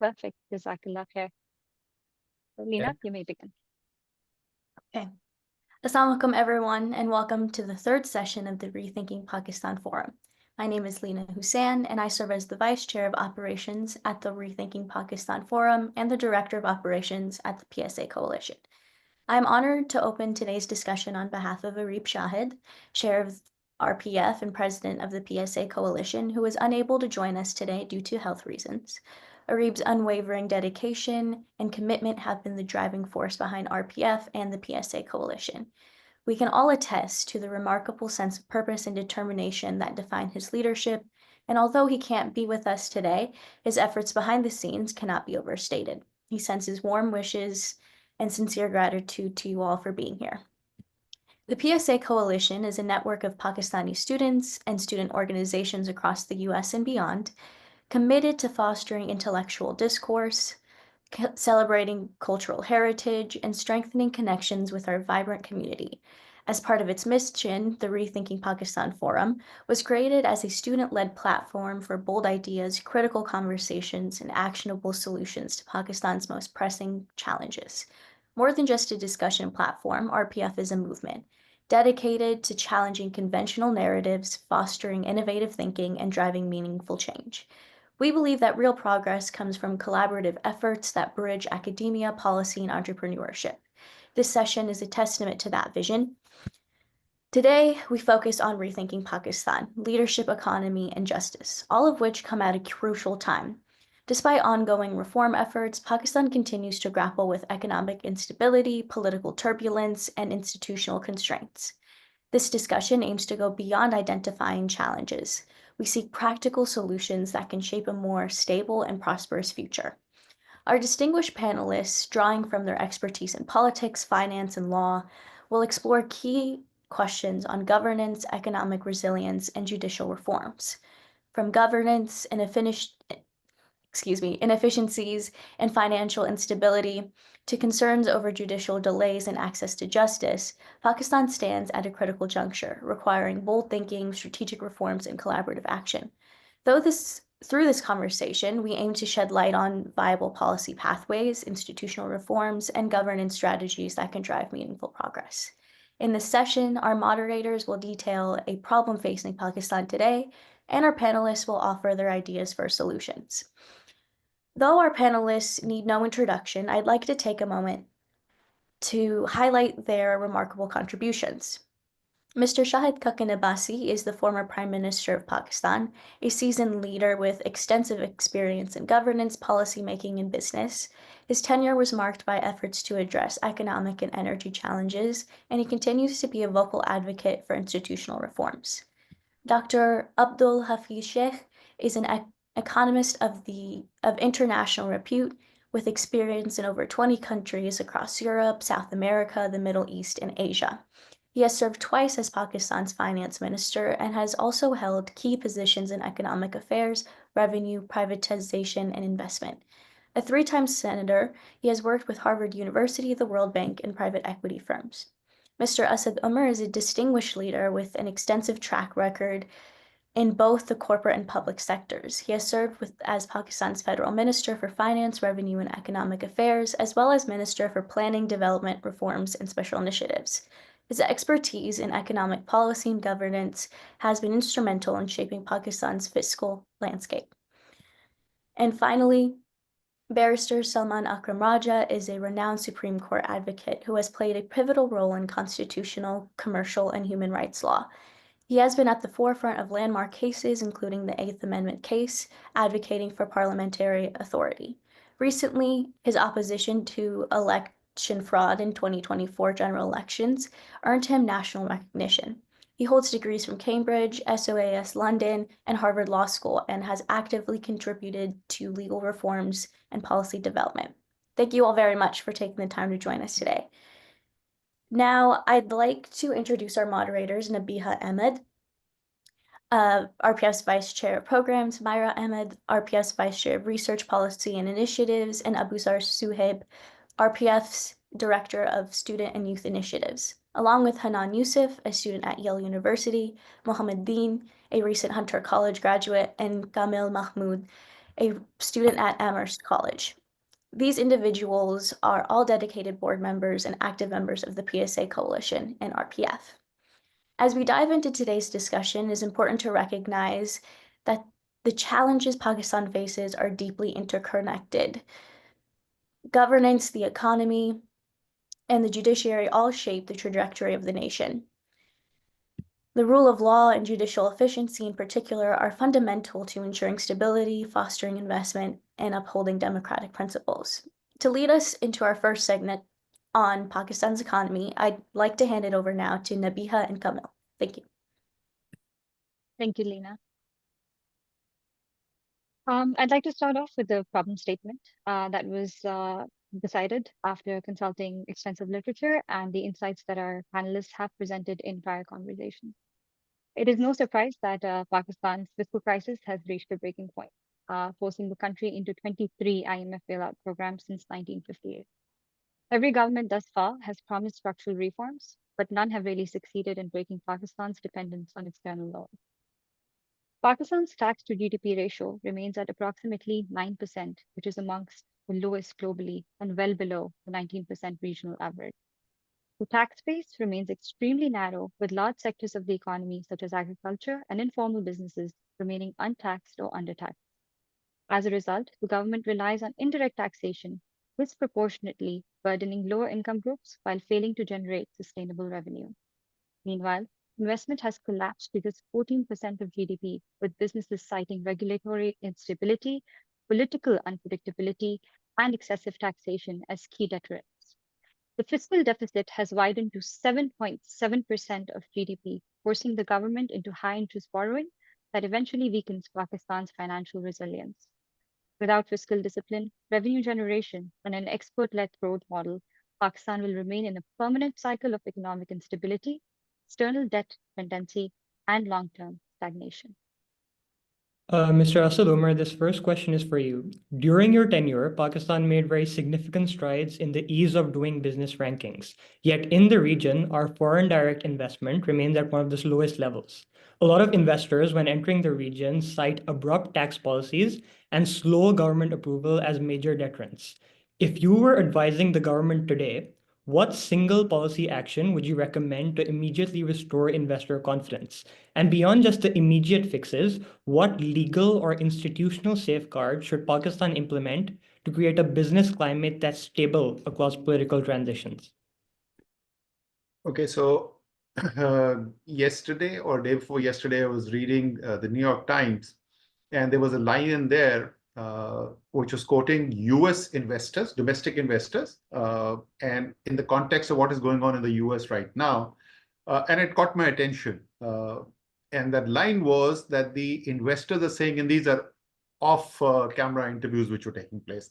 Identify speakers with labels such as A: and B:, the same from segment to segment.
A: Perfect. Jazakallah khair. So, Lina,
B: Okay.
A: you may begin.
C: Okay. Assalamu alaikum, everyone, and welcome to the third session of the Rethinking Pakistan Forum. My name is Lina Hussain, and I serve as the Vice Chair of Operations at the Rethinking Pakistan Forum and the Director of Operations at the PSA Coalition. I'm honored to open today's discussion on behalf of Arif Shahid, Chair of RPF and President of the PSA Coalition, who is unable to join us today due to health reasons. Arif's unwavering dedication and commitment have been the driving force behind RPF and the PSA Coalition. We can all attest to the remarkable sense of purpose and determination that define his leadership, and although he can't be with us today, his efforts behind the scenes cannot be overstated. He sends his warm wishes and sincere gratitude to you all for being here. The PSA Coalition is a network of Pakistani students and student organizations across the US and beyond, committed to fostering intellectual discourse, celebrating cultural heritage, and strengthening connections with our vibrant community. As part of its mission, the Rethinking Pakistan Forum was created as a student-led platform for bold ideas, critical conversations, and actionable solutions to Pakistan's most pressing challenges. More than just a discussion platform, RPF is a movement dedicated to challenging conventional narratives, fostering innovative thinking, and driving meaningful change. We believe that real progress comes from collaborative efforts that bridge academia, policy, and entrepreneurship. This session is a testament to that vision. Today, we focus on rethinking Pakistan, leadership, economy, and justice, all of which come at a crucial time. Despite ongoing reform efforts, Pakistan continues to grapple with economic instability, political turbulence, and institutional constraints. This discussion aims to go beyond identifying challenges. We seek practical solutions that can shape a more stable and prosperous future. Our distinguished panelists, drawing from their expertise in politics, finance, and law, will explore key questions on governance, economic resilience, and judicial reforms. From governance and inefficiencies and financial instability to concerns over judicial delays and access to justice, Pakistan stands at a critical juncture, requiring bold thinking, strategic reforms, and collaborative action. Through this conversation, we aim to shed light on viable policy pathways, institutional reforms, and governance strategies that can drive meaningful progress. In this session, our moderators will detail a problem facing Pakistan today, and our panelists will offer their ideas for solutions. Though our panelists need no introduction, I'd like to take a moment to highlight their remarkable contributions. Mr. Shahid Khaqan Abbasi is the former Prime Minister of Pakistan, a seasoned leader with extensive experience in governance, policymaking, and business. His tenure was marked by efforts to address economic and energy challenges, and he continues to be a vocal advocate for institutional reforms. Dr. Abdul Hafeez Shaikh is an economist of international repute with experience in over 20 countries across Europe, South America, the Middle East, and Asia. He has served twice as Pakistan's finance minister and has also held key positions in economic affairs, revenue, privatization, and investment. A three-time senator, he has worked with Harvard University, the World Bank, and private equity firms. Mr. Asad Umar is a distinguished leader with an extensive track record in both the corporate and public sectors. He has served as Pakistan's Federal Minister for Finance, Revenue, and Economic Affairs, as well as Minister for Planning, Development, Reforms, and Special Initiatives. His expertise in economic policy and governance has been instrumental in shaping Pakistan's fiscal landscape. And finally, Barrister Salman Akram Raja is a renowned Supreme Court advocate who has played a pivotal role in constitutional, commercial, and human rights law. He has been at the forefront of landmark cases, including the Eighth Amendment case, advocating for parliamentary authority. Recently, his opposition to election fraud in 2024 general elections earned him national recognition. He holds degrees from Cambridge, SOAS London, and Harvard Law School, and has actively contributed to legal reforms and policy development. Thank you all very much for taking the time to join us today. Now, I'd like to introduce our moderators, Nabiha Ahmed, RPF's Vice Chair of Programs, Myra Ahmed, RPF's Vice Chair of Research Policy and Initiatives, and Abuzar Suhaib, RPF's Director of Student and Youth Initiatives, along with Hanan Yusuf, a student at Yale University, Mohammed Dean, a recent Hunter College graduate, and Kamil Mahmood, a student at Amherst College. These individuals are all dedicated board members and active members of the PSA Coalition and RPF. As we dive into today's discussion, it is important to recognize that the challenges Pakistan faces are deeply interconnected. Governance, the economy, and the judiciary all shape the trajectory of the nation. The rule of law and judicial efficiency in particular are fundamental to ensuring stability, fostering investment, and upholding democratic principles. To lead us into our first segment on Pakistan's economy, I'd like to hand it over now to Nabiha and Kamil. Thank you.
A: Thank you, Lena. I'd like to start off with the problem statement that was decided after consulting extensive literature and the insights that our panelists have presented in prior conversations. It is no surprise that Pakistan's fiscal crisis has reached a breaking point, forcing the country into 23 IMF bailout programs since 1958. Every government thus far has promised structural reforms, but none have really succeeded in breaking Pakistan's dependence on external loans. Pakistan's tax to GDP ratio remains at approximately 9%, which is amongst the lowest globally and well below the 19% regional average. The tax base remains extremely narrow, with large sectors of the economy, such as agriculture and informal businesses, remaining untaxed or undertaxed. As a result, the government relies on indirect taxation, disproportionately burdening lower income groups while failing to generate sustainable revenue. Meanwhile, investment has collapsed to just 14% of GDP, with businesses citing regulatory instability, political unpredictability, and excessive taxation as key deterrents. The fiscal deficit has widened to 7.7% of GDP, forcing the government into high interest borrowing that eventually weakens Pakistan's financial resilience. Without fiscal discipline, revenue generation, and an export led growth model, Pakistan will remain in a permanent cycle of economic instability, external debt dependency, and long term stagnation.
B: Mr. Asad Umar, this first question is for you. During your tenure, Pakistan made very significant strides in the ease of doing business rankings. Yet in the region, our foreign direct investment remains at one of the lowest levels. A lot of investors, when entering the region, cite abrupt tax policies and slow government approval as major deterrents. If you were advising the government today, what single policy action would you recommend to immediately restore investor confidence? And beyond just the immediate fixes, what legal or institutional safeguards should Pakistan implement to create a business climate that's stable across political transitions?
D: Okay, so yesterday or day before yesterday, I was reading the New York Times, and there was a line in there which was quoting US investors, domestic investors, and in the context of what is going on in the US right now. And it caught my attention. And that line was that the investors are saying, and these are off-camera interviews which were taking place,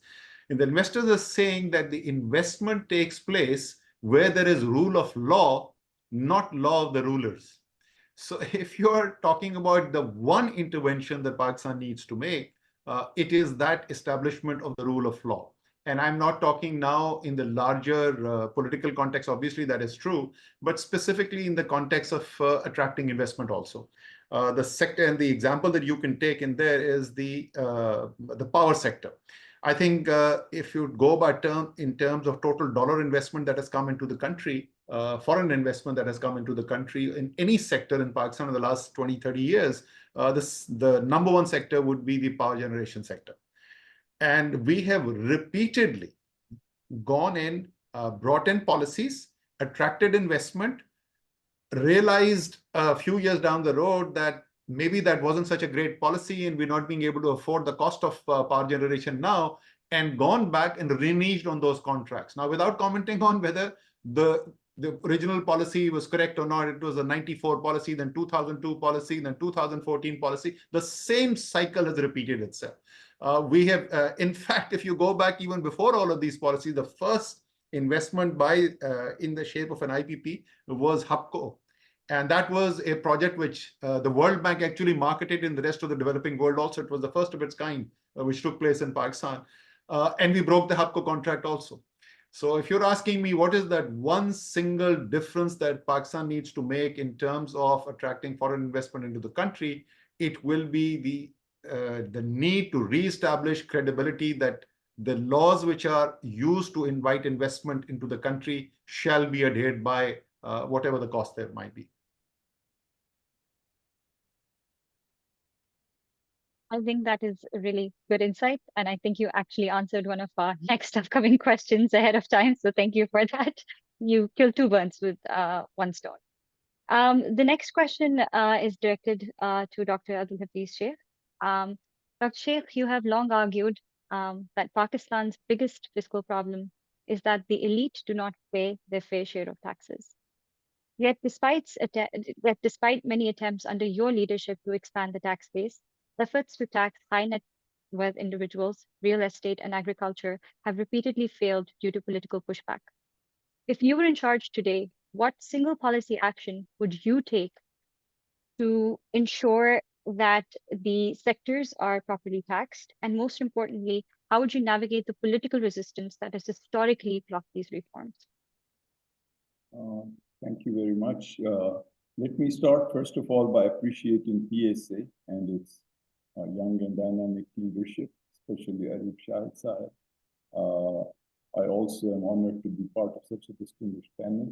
D: and the investors are saying that the investment takes place where there is rule of law, not law of the rulers. So if you're talking about the one intervention that Pakistan needs to make, it is that establishment of the rule of law. And I'm not talking now in the larger political context, obviously that is true, but specifically in the context of attracting investment also. The sector and the example that you can take in there is the power sector. I think if you go by in terms of total dollar investment that has come into the country, foreign investment that has come into the country in any sector in Pakistan in the last 20, 30 years, the number one sector would be the power generation sector. And we have repeatedly gone in, brought in policies, attracted investment, realized a few years down the road that maybe that wasn't such a great policy and we're not being able to afford the cost of power generation now, and gone back and reneged on those contracts. Now, without commenting on whether the original policy was correct or not, it was a 94 policy, then 2002 policy, then 2014 policy. The same cycle has repeated itself. We have, in fact, if you go back even before all of these policies, the first investment in the shape of an IPP was HAPCO. And that was a project which the World Bank actually marketed in the rest of the developing world also. It was the first of its kind which took place in Pakistan. And we broke the HAPCO contract also. So if you're asking me what is that one single difference that Pakistan needs to make in terms of attracting foreign investment into the country, it will be the the need to re-establish credibility that the laws which are used to invite investment into the country shall be adhered by, whatever the cost there might be.
A: I think that is a really good insight. And I think you actually answered one of our next upcoming questions ahead of time. So thank you for that. You killed two birds with one stone. The next question is directed to Dr. Abdul Hafeez Shaikh. Dr. Shaikh, you have long argued that Pakistan's biggest fiscal problem is that the elite do not pay their fair share of taxes. Yet, despite many attempts under your leadership to expand the tax base, efforts to tax high net worth individuals, real estate, and agriculture have repeatedly failed due to political pushback. If you were in charge today, what single policy action would you take to ensure that the sectors are properly taxed? And most importantly, how would you navigate the political resistance that has historically blocked these reforms?
E: Thank you very much. Let me start, first of all, by appreciating PSA and its young and dynamic leadership, especially Arif Shahid Sahib. I also am honored to be part of such a distinguished panel.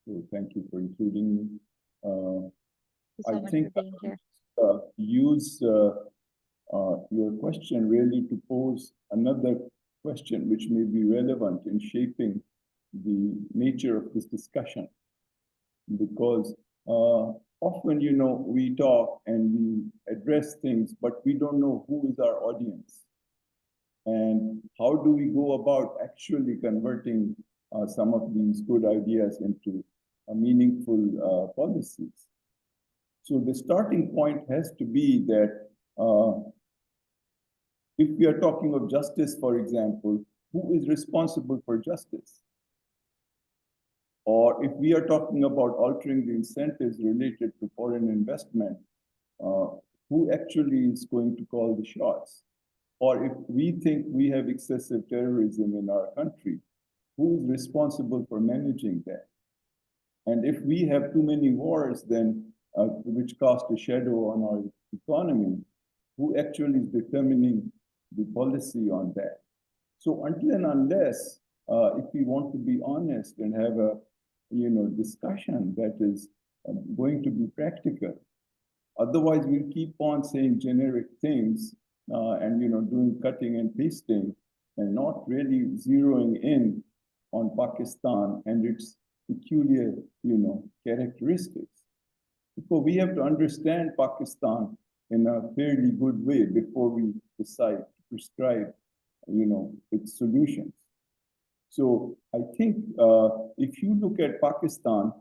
E: So thank you for including me. I think use your question really to pose another question which may be relevant in shaping the nature of this discussion. Because often, we talk and we address things, but we don't know who is our audience. And how do we go about actually converting some of these good ideas into meaningful policies? So the starting point has to be that if we are talking of justice, for example, who is responsible for justice? Or if we are talking about altering the incentives related to foreign investment, who actually is going to call the shots? Or if we think we have excessive terrorism in our country, who is responsible for managing that? And if we have too many wars, then which cast a shadow on our economy, who actually is determining the policy on that? So until and unless, if we want to be honest and have a discussion that is going to be practical, otherwise we'll keep on saying generic things and doing cutting and pasting and not really zeroing in on Pakistan and its peculiar characteristics. Because we have to understand Pakistan in a fairly good way before we decide to prescribe its solutions. So I think if you look at Pakistan,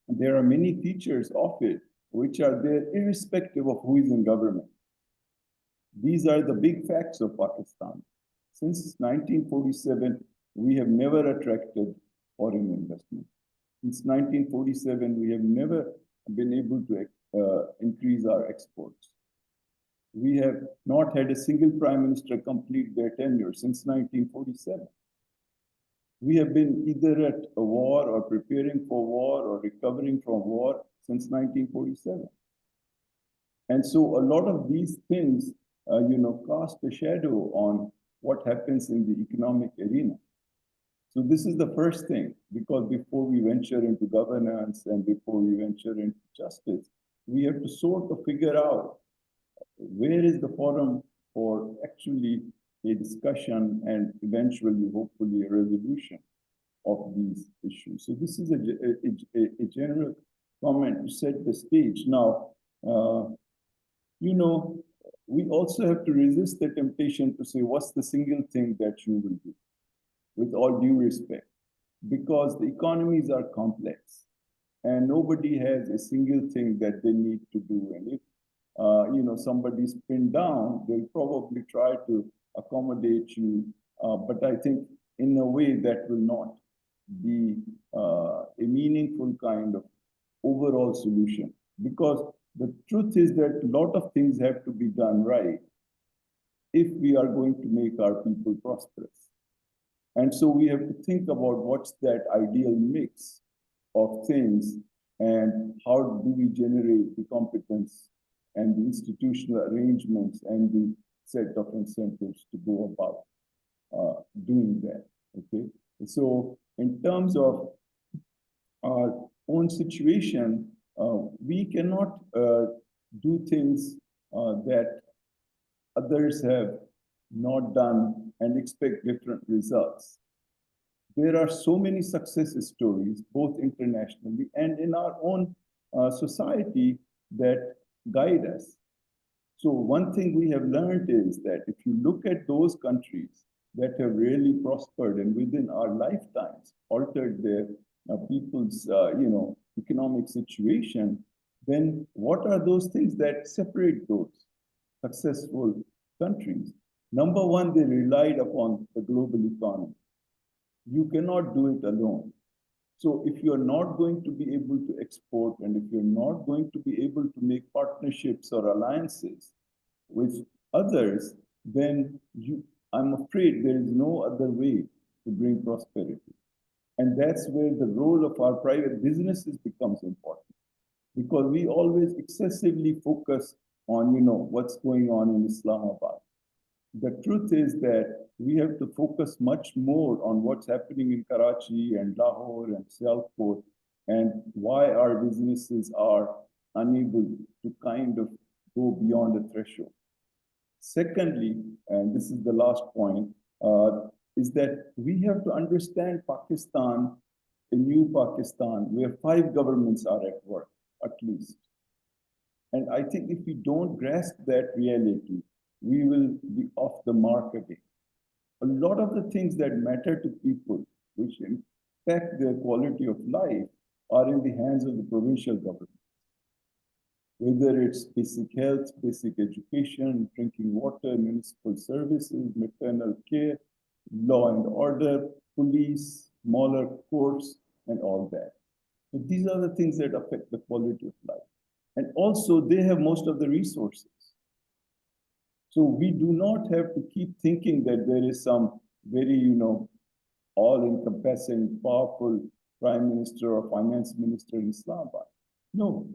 E: there are many features of it which are there irrespective of who is in government. These are the big facts of Pakistan. Since 1947, we have never attracted foreign investment. Since 1947, we have never been able to increase our exports. We have not had a single prime minister complete their tenure since 1947. We have been either at a war or preparing for war or recovering from war since 1947. And so a lot of these things, cast a shadow on what happens in the economic arena. So this is the first thing, because before we venture into governance and before we venture into justice, we have to sort of figure out where is the forum for actually a discussion and eventually, hopefully, a resolution of these issues. So this is a general comment to set the stage. Now, we also have to resist the temptation to say, what's the single thing that you will do? With all due respect, because the economies are complex and nobody has a single thing that they need to do. And if somebody's pinned down, they'll probably try to accommodate you. But I think in a way that will not be a meaningful kind of overall solution. Because the truth is that a lot of things have to be done right if we are going to make our people prosperous. And so we have to think about what's that ideal mix of things and how do we generate the competence and the institutional arrangements and the set of incentives to go about doing that. Okay, so in terms of our own situation, we cannot do things that others have not done and expect different results. There are so many success stories, both internationally and in our own society, that guide us. So one thing we have learned is that if you look at those countries that have really prospered and within our lifetimes altered their people's economic situation, then what are those things that separate those successful countries? Number one, they relied upon the global economy. You cannot do it alone. So if you're not going to be able to export, and if you're not going to be able to make partnerships or alliances with others, then I'm afraid there is no other way to bring prosperity. And that's where the role of our private businesses becomes important, because we always excessively focus on, what's going on in Islamabad. The truth is that we have to focus much more on what's happening in Karachi and Lahore and Sialkot, and why our businesses are unable to kind of go beyond a threshold. Secondly, and this is the last point, is that we have to understand Pakistan, a new Pakistan, where 5 governments are at work, at least. And I think if we don't grasp that reality, we will be off the mark again. A lot of the things that matter to people, which impact their quality of life, are in the hands of the provincial government. Whether it's basic health, basic education, drinking water, municipal services, maternal care, law and order, police, smaller courts, and all that. So these are the things that affect the quality of life. And also, they have most of the resources. So we do not have to keep thinking that there is some very, all-encompassing, powerful prime minister or finance minister in Islamabad. No,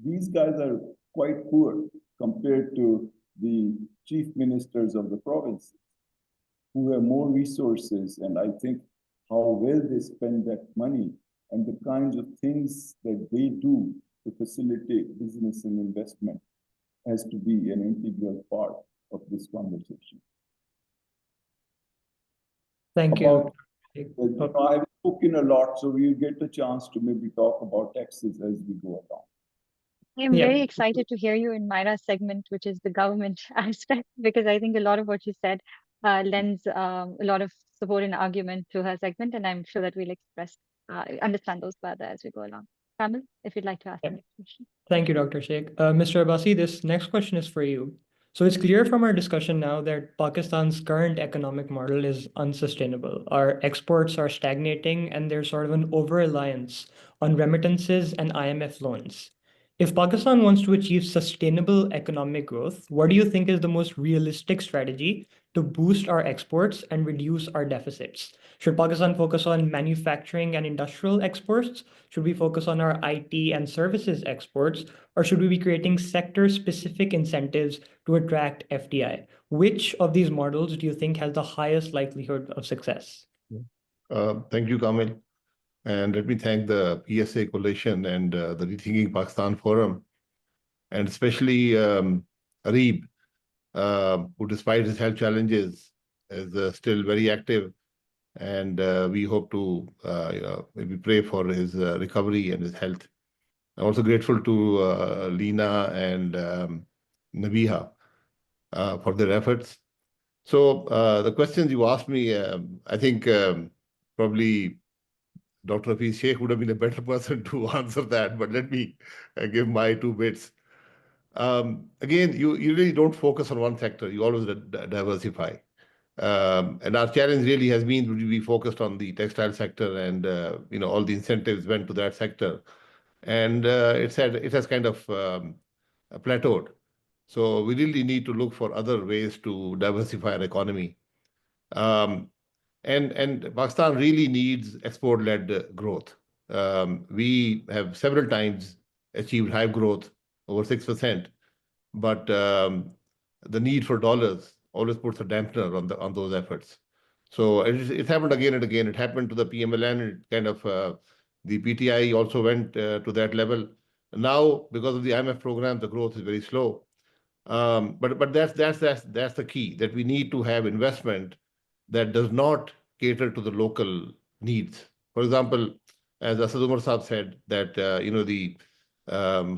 E: these guys are quite poor compared to the chief ministers of the provinces, who have more resources. And I think how well they spend that money and the kinds of things that they do to facilitate business and investment has to be an integral part of this conversation.
B: Thank you.
E: I've spoken a lot, so we'll get a chance to maybe talk about taxes as we go along.
A: I'm
B: Yeah.
A: very excited to hear you in Myra's segment, which is the government aspect, because I think a lot of what you said lends a lot of support and argument to her segment, and I'm sure that we'll understand those further as we go along. Kamil, if you'd like to ask the next question.
B: Thank you, Dr. Sheikh. Mr. Abbasi, this next question is for you. So it's clear from our discussion now that Pakistan's current economic model is unsustainable. Our exports are stagnating, and there's sort of an over-reliance on remittances and IMF loans. If Pakistan wants to achieve sustainable economic growth, what do you think is the most realistic strategy to boost our exports and reduce our deficits? Should Pakistan focus on manufacturing and industrial exports? Should we focus on our IT and services exports? Or should we be creating sector-specific incentives to attract FDI? Which of these models do you think has the highest likelihood of success?
F: Thank you, Kamil. And let me thank the PSA Coalition and the Rethinking Pakistan Forum, and especially Areeb, who, despite his health challenges, is still very active. And we hope to maybe pray for his recovery and his health. I'm also grateful to Lena and Nabiha for their efforts. So the questions you asked me, I think probably Dr. Hafeez Shaikh would have been a better person to answer that, but let me give my 2 bits. Again, you really don't focus on one sector. You always diversify. And our challenge really has been to be focused on the textile sector, and all the incentives went to that sector. And it has kind of plateaued. So we really need to look for other ways to diversify our economy. And Pakistan really needs export-led growth. We have several times achieved high growth, over 6%, but the need for dollars always puts a dampener on those efforts. So it happened again and again. It happened to the PMLN. It kind of the PTI also went to that level. Now, because of the IMF program, the growth is very slow. But that's the key, that we need to have investment that does not cater to the local needs. For example, as Asad Umar Saab said, that the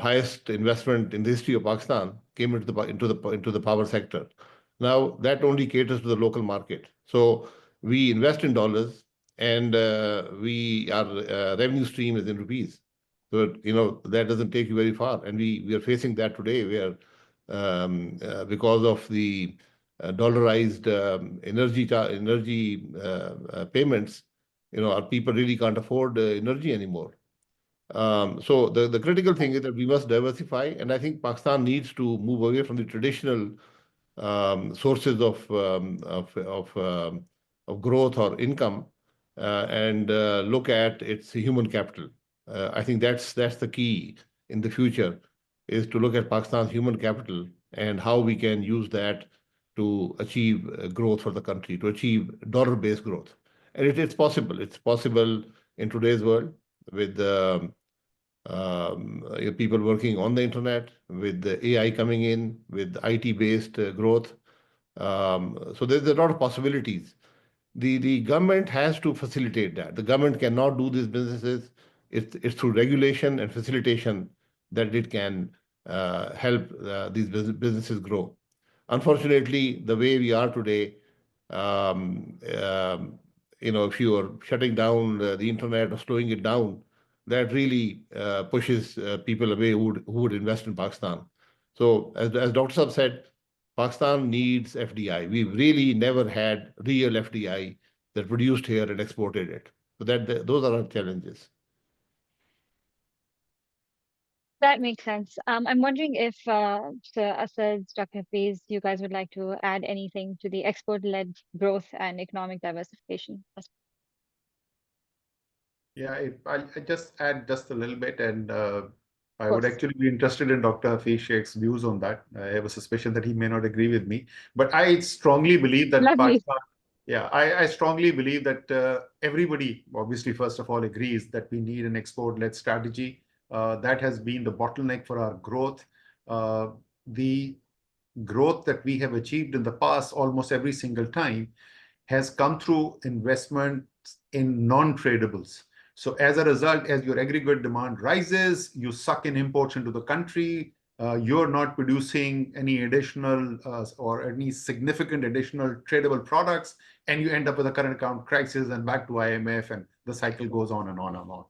F: highest investment in the history of Pakistan came into the power sector. Now that only caters to the local market. So we invest in dollars, and our revenue stream is in rupees. So that doesn't take you very far, and we are facing that today, where because of the dollarized energy payments, our people really can't afford energy anymore. So the critical thing is that we must diversify, and I think Pakistan needs to move away from the traditional sources of growth or income, and look at its human capital. I think that's the key in the future, is to look at Pakistan's human capital and how we can use that to achieve growth for the country, to achieve dollar-based growth. And it's possible. It's possible in today's world with people working on the internet, with the AI coming in, with IT-based growth. So there's a lot of possibilities. The government has to facilitate that. The government cannot do these businesses. It's through regulation and facilitation that it can help these businesses grow. Unfortunately, the way we are today, if you are shutting down the internet or slowing it down, that really pushes people away who would invest in Pakistan. So as Dr. Saab said, Pakistan needs FDI. We've really never had real FDI that produced here and exported it. So those are our challenges.
A: That makes sense. I'm wondering if Asad, Dr. Hafeez, you guys would like to add anything to the export-led growth and economic diversification.
D: Yeah, if I just add just a little bit, and I would
A: Course.
D: actually be interested in Dr. Hafeez Sheikh's views on that. I have a suspicion that he may not agree with me, but I strongly believe that
A: Lovely.
D: Pakistan, yeah, I strongly believe that everybody, obviously, first of all, agrees that we need an export-led strategy. That has been the bottleneck for our growth. The growth that we have achieved in the past, almost every single time, has come through investments in non-tradables. So as a result, as your aggregate demand rises, you suck in imports into the country. You're not producing any additional or any significant additional tradable products, and you end up with a current account crisis and back to IMF, and the cycle goes on and on and on.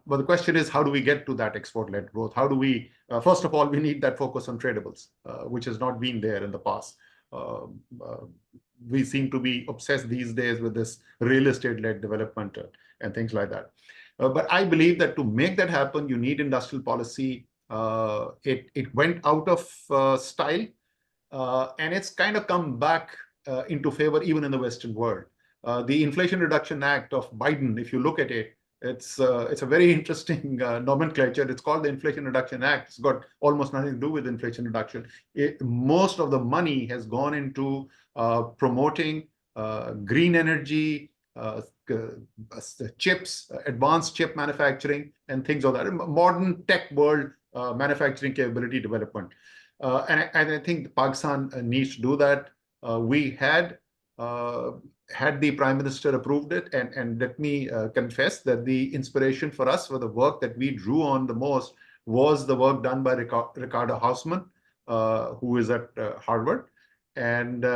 D: But the question is, how do we get to that export-led growth? How do we, first of all, we need that focus on tradables, which has not been there in the past. We seem to be obsessed these days with this real estate-led development and things like that. But I believe that to make that happen, you need industrial policy. It went out of style, and it's kind of come back into favor even in the Western world. The Inflation Reduction Act of Biden, if you look at it, it's a very interesting nomenclature. It's called the Inflation Reduction Act. It's got almost nothing to do with inflation reduction. Most of the money has gone into promoting green energy, chips, advanced chip manufacturing, and things like that. Modern tech world manufacturing capability development. And I think Pakistan needs to do that. We had the Prime Minister approved it, and let me confess that the inspiration for us for the work that we drew on the most was the work done by Ricardo Hausman, who is at Harvard. And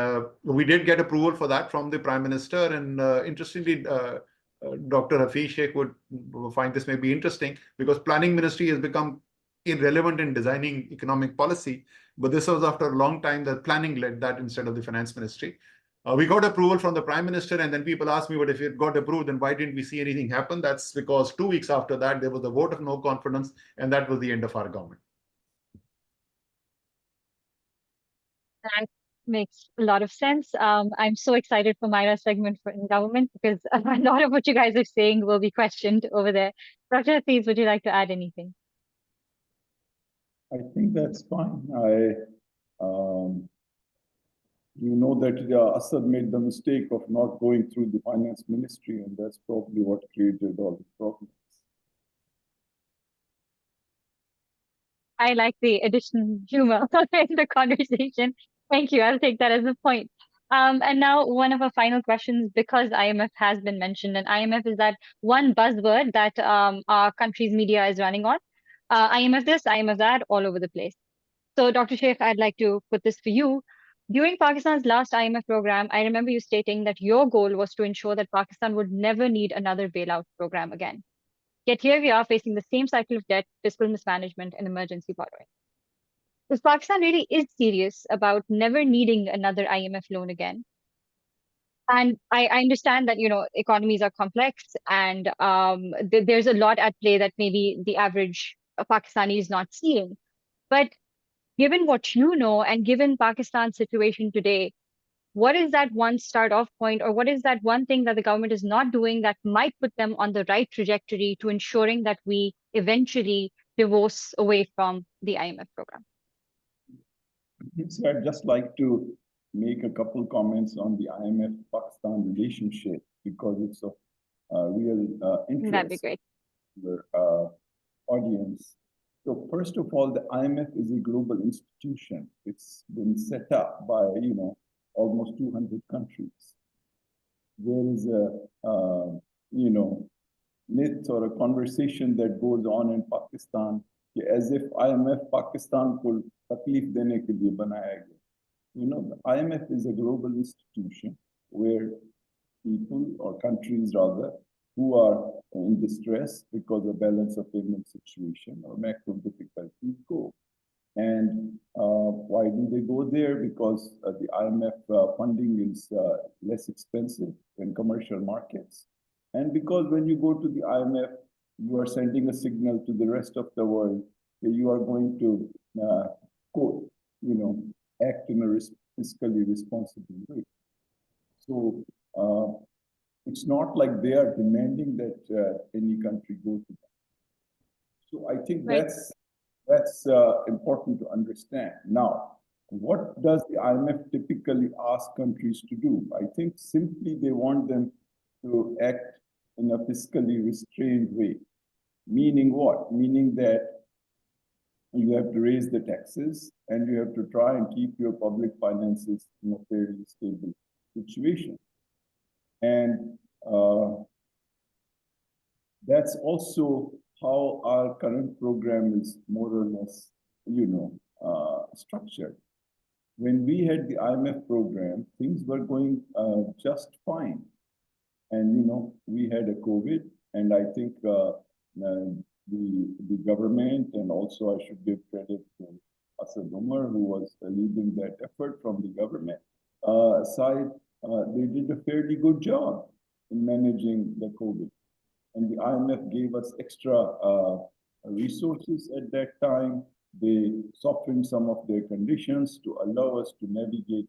D: we did get approval for that from the Prime Minister. And interestingly, Dr. Hafeez Shaikh would find this may be interesting, because planning ministry has become irrelevant in designing economic policy. But this was after a long time that planning led that instead of the finance ministry. We got approval from the Prime Minister, and then people asked me, but if it got approved, then why didn't we see anything happen? That's because 2 weeks after that, there was a vote of no confidence, and that was the end of our government.
A: That makes a lot of sense. I'm so excited for Myra's segment in government, because a lot of what you guys are saying will be questioned over there. Dr. Hafeez, would you like to add anything?
E: I think that's fine. You know that Asad made the mistake of not going through the finance ministry, and that's probably what created all the problems.
A: I like the additional humor in the conversation. Thank you. I'll take that as a point. And now one of our final questions, because IMF has been mentioned, and IMF is that one buzzword that our country's media is running on. IMF this, IMF that, all over the place. So, Dr. Sheikh, I'd like to put this for you. During Pakistan's last IMF program, I remember you stating that your goal was to ensure that Pakistan would never need another bailout program again. Yet here we are facing the same cycle of debt, fiscal mismanagement, and emergency borrowing. If Pakistan really is serious about never needing another IMF loan again, and I understand that economies are complex and there's a lot at play that maybe the average Pakistani is not seeing. But given what you know and given Pakistan's situation today, what is that one start off point, or what is that one thing that the government is not doing that might put them on the right trajectory to ensuring that we eventually divorce away from the IMF program?
E: So I'd just like to make a couple comments on the IMF-Pakistan relationship because it's of real interest.
A: That'd be great.
E: For our audience. So first of all, the IMF is a global institution. It's been set up by almost 200 countries. There is a myth or a conversation that goes on in Pakistan as if IMF Pakistan को तकलीफ देने के लिए बनाया गया. The IMF is a global institution where people or countries rather who are in distress because of balance of payment situation or macro difficulties go. And why do they go there? Because the IMF funding is less expensive than commercial markets. And because when you go to the IMF, you are sending a signal to the rest of the world that you are going to, quote, act in a fiscally responsible way. So it's not like they are demanding that any country go to them. So I think
A: Right.
E: that's important to understand. Now, what does the IMF typically ask countries to do? I think simply they want them to act in a fiscally restrained way. Meaning what? Meaning that you have to raise the taxes and you have to try and keep your public finances in a fairly stable situation. And that's also how our current program is more or less, structured. When we had the IMF program, things were going just fine. And, we had a COVID, and I think the government, and also I should give credit to Asad Umar, who was leading that effort from the government side, they did a fairly good job in managing the COVID. And the IMF gave us extra resources at that time. They softened some of their conditions to allow us to navigate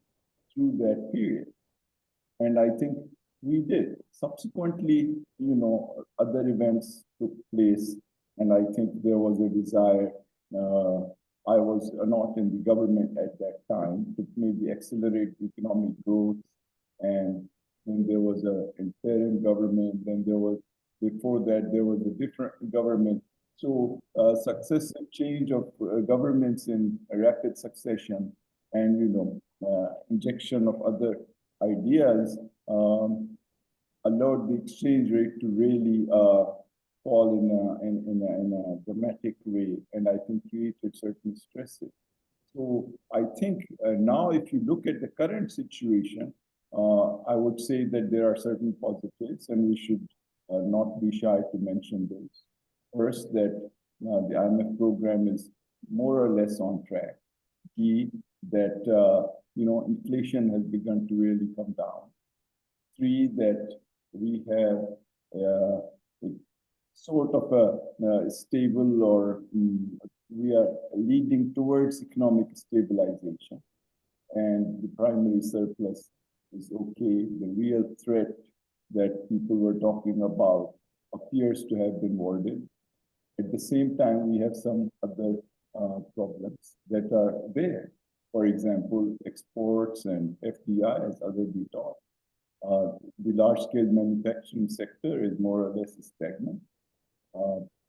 E: through that period. And I think we did. Subsequently, other events took place, and I think there was a desire. I was not in the government at that time to maybe accelerate economic growth, and then there was an interim government. Then before that, there was a different government. So successive change of governments in a rapid succession, and injection of other ideas allowed the exchange rate to really fall in a dramatic way, and I think created certain stresses. So I think now, if you look at the current situation, I would say that there are certain positives, and we should not be shy to mention those. First, that the IMF program is more or less on track. Key, that inflation has begun to really come down. 3, that we have sort of a stable, or we are leading towards economic stabilization, and the primary surplus is okay. The real threat that people were talking about appears to have been warded. At the same time, we have some other problems that are there. For example, exports and FDI, as already taught. The large-scale manufacturing sector is more or less stagnant.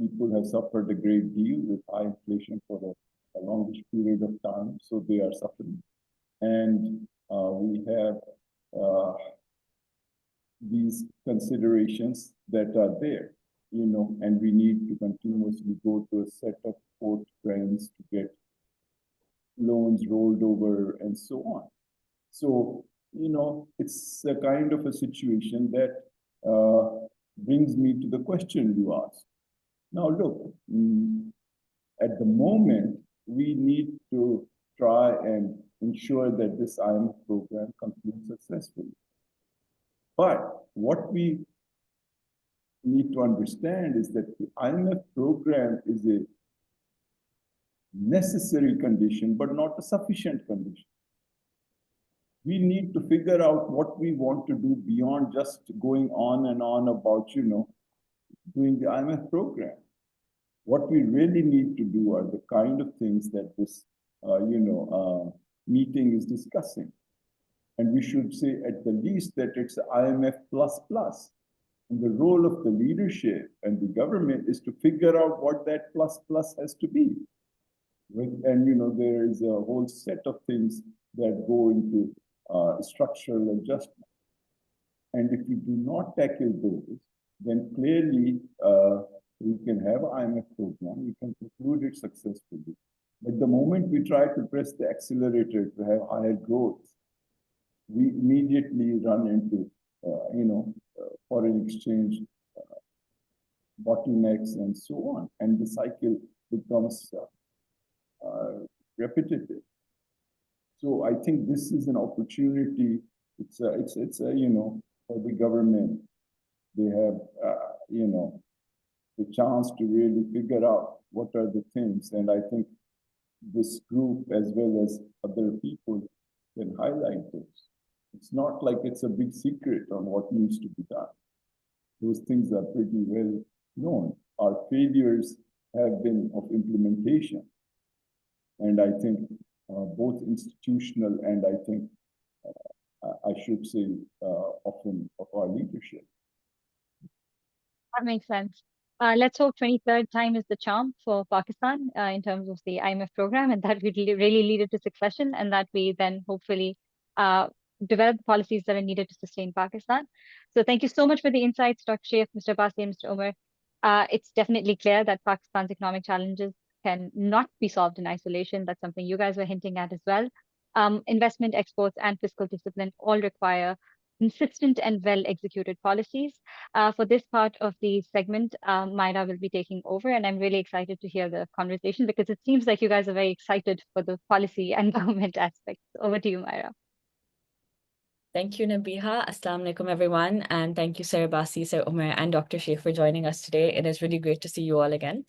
E: People have suffered a great deal with high inflation for a longish period of time, so they are suffering. And we have these considerations that are there, and we need to continuously go to a set of court trends to get loans rolled over and so on. So, it's a kind of a situation that brings me to the question you asked. Now, look, at the moment, we need to try and ensure that this IMF program concludes successfully. But what we need to understand is that the IMF program is a necessary condition, but not a sufficient condition. We need to figure out what we want to do beyond just going on and on about, doing the IMF program. What we really need to do are the kind of things that this, meeting is discussing. And we should say at the least that it's IMF plus plus. And the role of the leadership and the government is to figure out what that plus plus has to be. And, there is a whole set of things that go into structural adjustment. And if we do not tackle those, then clearly we can have an IMF program, we can conclude it successfully. But the moment we try to press the accelerator to have higher growth, we immediately run into, foreign exchange bottlenecks and so on. And the cycle becomes repetitive. So I think this is an opportunity. It's for the government. They have, the chance to really figure out what are the things. And I think this group, as well as other people, can highlight those. It's not like it's a big secret on what needs to be done. Those things are pretty well known. Our failures have been of implementation. And I think both institutional and I think, I should say, often of our leadership.
A: That makes sense. Let's hope 23rd time is the charm for Pakistan in terms of the IMF program, and that would really lead it to succession, and that we then hopefully develop the policies that are needed to sustain Pakistan. So thank you so much for the insights, Dr. Shaikh, Mr. Abbasi, and Mr. Umar. It's definitely clear that Pakistan's economic challenges can not be solved in isolation. That's something you guys were hinting at as well. Investment, exports, and fiscal discipline all require consistent and well-executed policies. For this part of the segment, Myra will be taking over, and I'm really excited to hear the conversation because it seems like you guys are very excited for the policy and government aspects. Over to you, Myra.
G: Thank you, Nabiha. Assalamu alaikum, everyone. And thank you, Sir Abbasi, Sir Umar, and Dr. Shaikh for joining us today. It is really great to see you all again.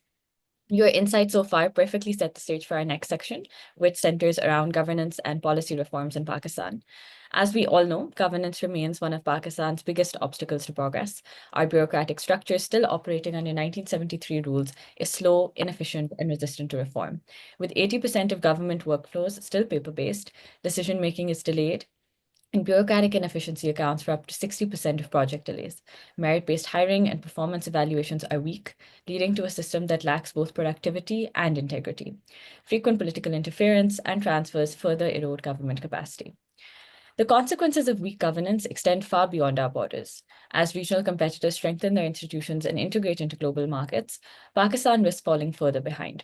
G: Your insights so far perfectly set the stage for our next section, which centers around governance and policy reforms in Pakistan. As we all know, governance remains one of Pakistan's biggest obstacles to progress. Our bureaucratic structure, still operating under 1973 rules, is slow, inefficient, and resistant to reform. With 80% of government workflows still paper-based, decision-making is delayed, and bureaucratic inefficiency accounts for up to 60% of project delays. Merit-based hiring and performance evaluations are weak, leading to a system that lacks both productivity and integrity. Frequent political interference and transfers further erode government capacity. The consequences of weak governance extend far beyond our borders. As regional competitors strengthen their institutions and integrate into global markets, Pakistan risks falling further behind.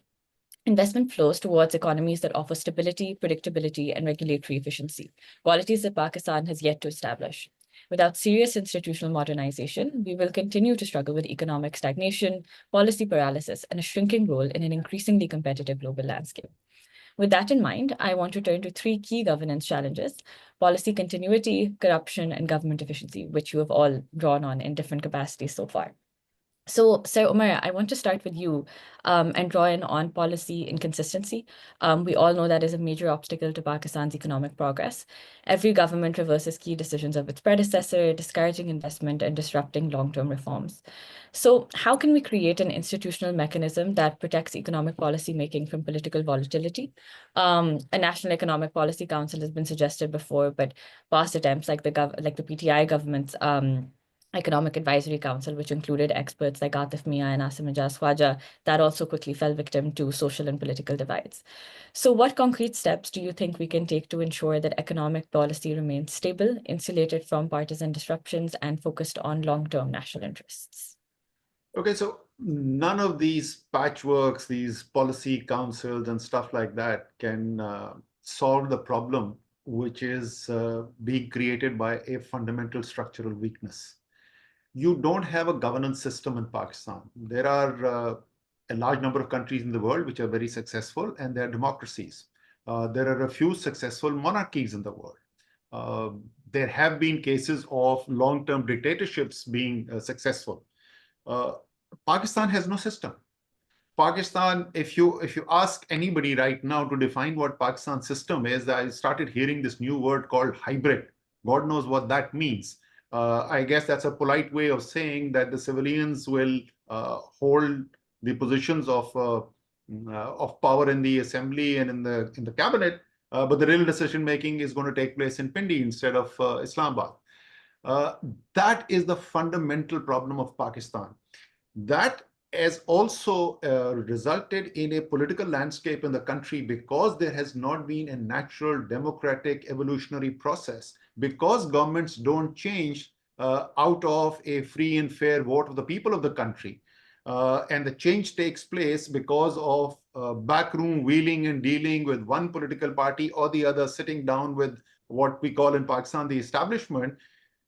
G: Investment flows towards economies that offer stability, predictability, and regulatory efficiency, qualities that Pakistan has yet to establish. Without serious institutional modernization, we will continue to struggle with economic stagnation, policy paralysis, and a shrinking role in an increasingly competitive global landscape. With that in mind, I want to turn to three key governance challenges: policy continuity, corruption, and government efficiency, which you have all drawn on in different capacities so far. So, Sir Umar, I want to start with you and draw in on policy inconsistency. We all know that is a major obstacle to Pakistan's economic progress. Every government reverses key decisions of its predecessor, discouraging investment and disrupting long-term reforms. So, how can we create an institutional mechanism that protects economic policy making from political volatility? A National Economic Policy Council has been suggested before, but past attempts like the PTI government's Economic Advisory Council, which included experts like Atif Mia and Asim Ijaz Khwaja, that also quickly fell victim to social and political divides. So what concrete steps do you think we can take to ensure that economic policy remains stable, insulated from partisan disruptions, and focused on long-term national interests?
D: Okay, so none of these patchworks, these policy councils and stuff like that can solve the problem which is being created by a fundamental structural weakness. You don't have a governance system in Pakistan. There are a large number of countries in the world which are very successful, and they're democracies. There are a few successful monarchies in the world. There have been cases of long-term dictatorships being successful. Pakistan has no system. Pakistan, if you ask anybody right now to define what Pakistan's system is, I started hearing this new word called hybrid. God knows what that means. I guess that's a polite way of saying that the civilians will hold the positions of power in the assembly and in the cabinet, but the real decision making is going to take place in Pindi instead of Islamabad. That is the fundamental problem of Pakistan. That has also resulted in a political landscape in the country because there has not been a natural democratic evolutionary process, because governments don't change out of a free and fair vote of the people of the country. And the change takes place because of backroom wheeling and dealing with one political party or the other, sitting down with what we call in Pakistan the establishment.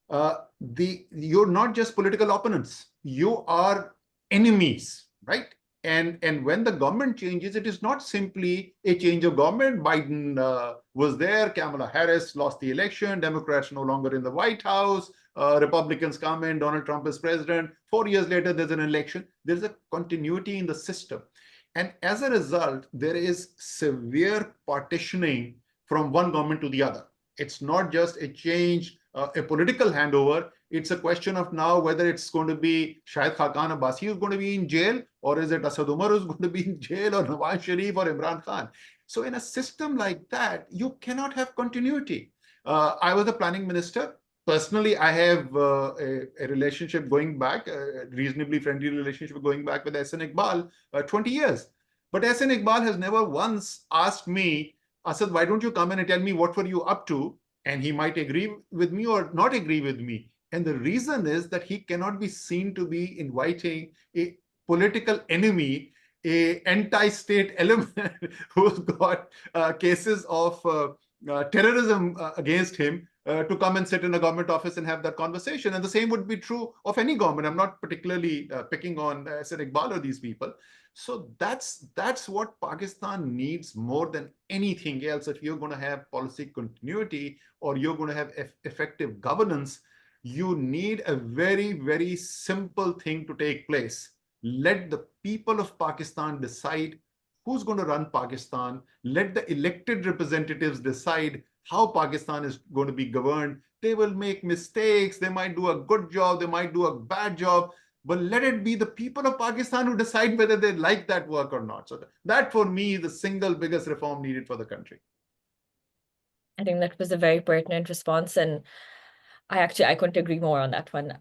D: You're not just political opponents, you are enemies, right? And when the government changes, it is not simply a change of government. Biden was there, Kamala Harris lost the election, Democrats no longer in the White House, Republicans come in, Donald Trump is president. 4 years later, there's an election. There's a continuity in the system. And as a result, there is severe partitioning from one government to the other. It's not just a change, a political handover. It's a question of now whether it's going to be Shahid Khaqan Abbasi who's going to be in jail, or is it Asad Umar who's going to be in jail, or Nawaz Sharif or Imran Khan. So in a system like that, you cannot have continuity. I was a planning minister. Personally, I have a relationship going back, a reasonably friendly relationship going back with Ahsan Iqbal, 20 years. But Ahsan Iqbal has never once asked me, Asad, why don't you come in and tell me what were you up to? And he might agree with me or not agree with me. And the reason is that he cannot be seen to be inviting a political enemy, a anti-state element who's got cases of terrorism against him to come and sit in a government office and have that conversation. And the same would be true of any government. I'm not particularly picking on Ahsan Iqbal or these people. So that's what Pakistan needs more than anything else. If you're going to have policy continuity or you're going to have effective governance, you need a very, very simple thing to take place. Let the people of Pakistan decide who's going to run Pakistan. Let the elected representatives decide how Pakistan is going to be governed. They will make mistakes. They might do a good job. They might do a bad job. But let it be the people of Pakistan who decide whether they like that work or not. So that for me is the single biggest reform needed for the country.
G: I think that was a very pertinent response, and I couldn't agree more on that one.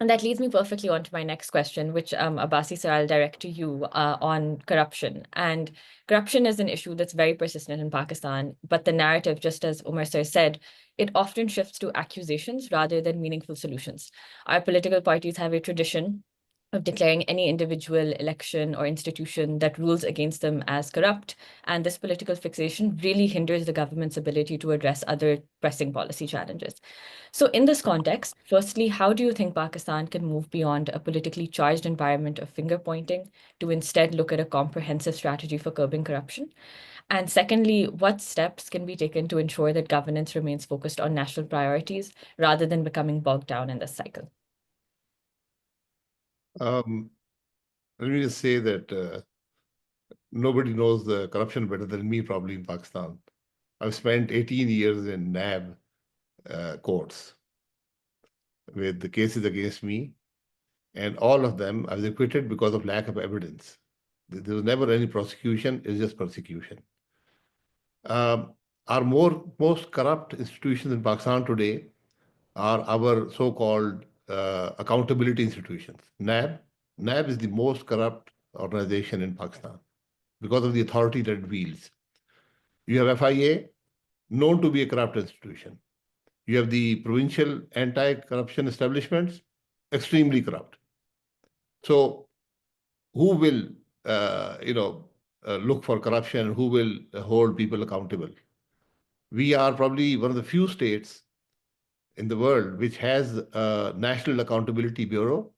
G: And that leads me perfectly on to my next question, which Abbasi sir, I'll direct to you on corruption. And corruption is an issue that's very persistent in Pakistan, but the narrative, just as Umar sir said, it often shifts to accusations rather than meaningful solutions. Our political parties have a tradition of declaring any individual election or institution that rules against them as corrupt. And this political fixation really hinders the government's ability to address other pressing policy challenges. So in this context, firstly, how do you think Pakistan can move beyond a politically charged environment of finger pointing to instead look at a comprehensive strategy for curbing corruption? And secondly, what steps can be taken to ensure that governance remains focused on national priorities rather than becoming bogged down in this cycle?
F: Let me just say that nobody knows the corruption better than me, probably in Pakistan. I've spent 18 years in NAB courts with the cases against me, and all of them I was acquitted because of lack of evidence. There was never any prosecution, it's just persecution. Our most corrupt institutions in Pakistan today are our so-called accountability institutions. NAB is the most corrupt organization in Pakistan because of the authority that it wields. You have FIA, known to be a corrupt institution. You have the provincial anti-corruption establishments, extremely corrupt. So who will, look for corruption? Who will hold people accountable? We are probably one of the few states in the world which has a National Accountability Bureau,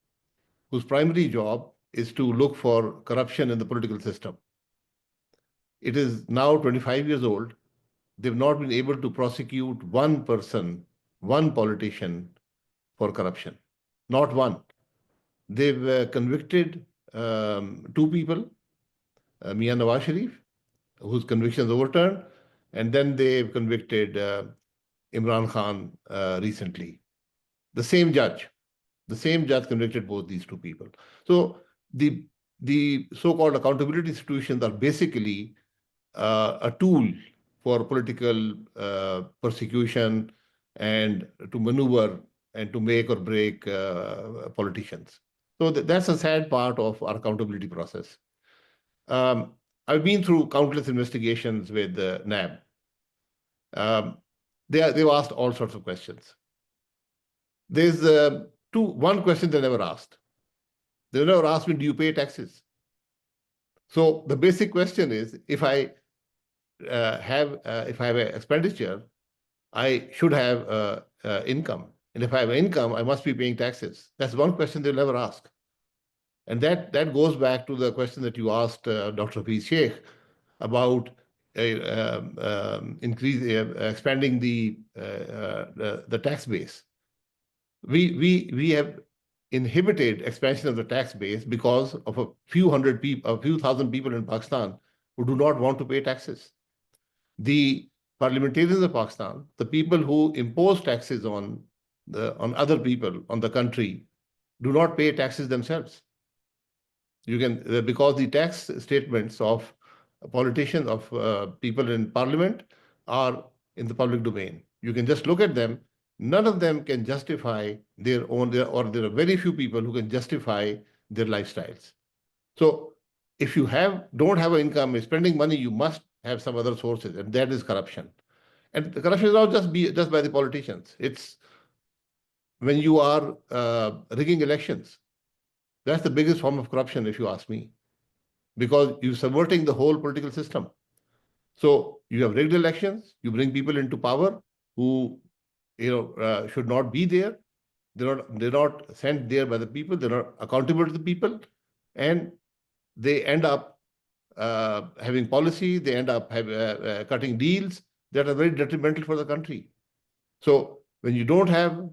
F: whose primary job is to look for corruption in the political system. It is now 25 years old. They've not been able to prosecute one person, one politician for corruption. Not one. They've convicted 2 people, Mian Nawaz Sharif, whose conviction is overturned, and then they've convicted Imran Khan recently. The same judge convicted both these 2 people. So the so-called accountability institutions are basically a tool for political persecution and to maneuver and to make or break politicians. So that's a sad part of our accountability process. I've been through countless investigations with NAB. They've asked all sorts of questions. There's one question they never asked. They never asked me, do you pay taxes? So the basic question is, if I have an expenditure, I should have income. And if I have income, I must be paying taxes. That's one question they'll never ask. And that goes back to the question that you asked Dr. Hafeez Shaikh about expanding the tax base. We have inhibited expansion of the tax base because of a few thousand people in Pakistan who do not want to pay taxes. The parliamentarians of Pakistan, the people who impose taxes on other people, on the country, do not pay taxes themselves. Because the tax statements of politicians, of people in parliament, are in the public domain. You can just look at them. None of them can justify their own, or there are very few people who can justify their lifestyles. So if you don't have an income, you're spending money, you must have some other sources, and that is corruption. And the corruption is not just by the politicians. It's when you are rigging elections. That's the biggest form of corruption, if you ask me, because you're subverting the whole political system. So you have rigged elections, you bring people into power who should not be there. They're not sent there by the people. They're not accountable to the people, and they end up having policy. They end up cutting deals that are very detrimental for the country. So when you don't have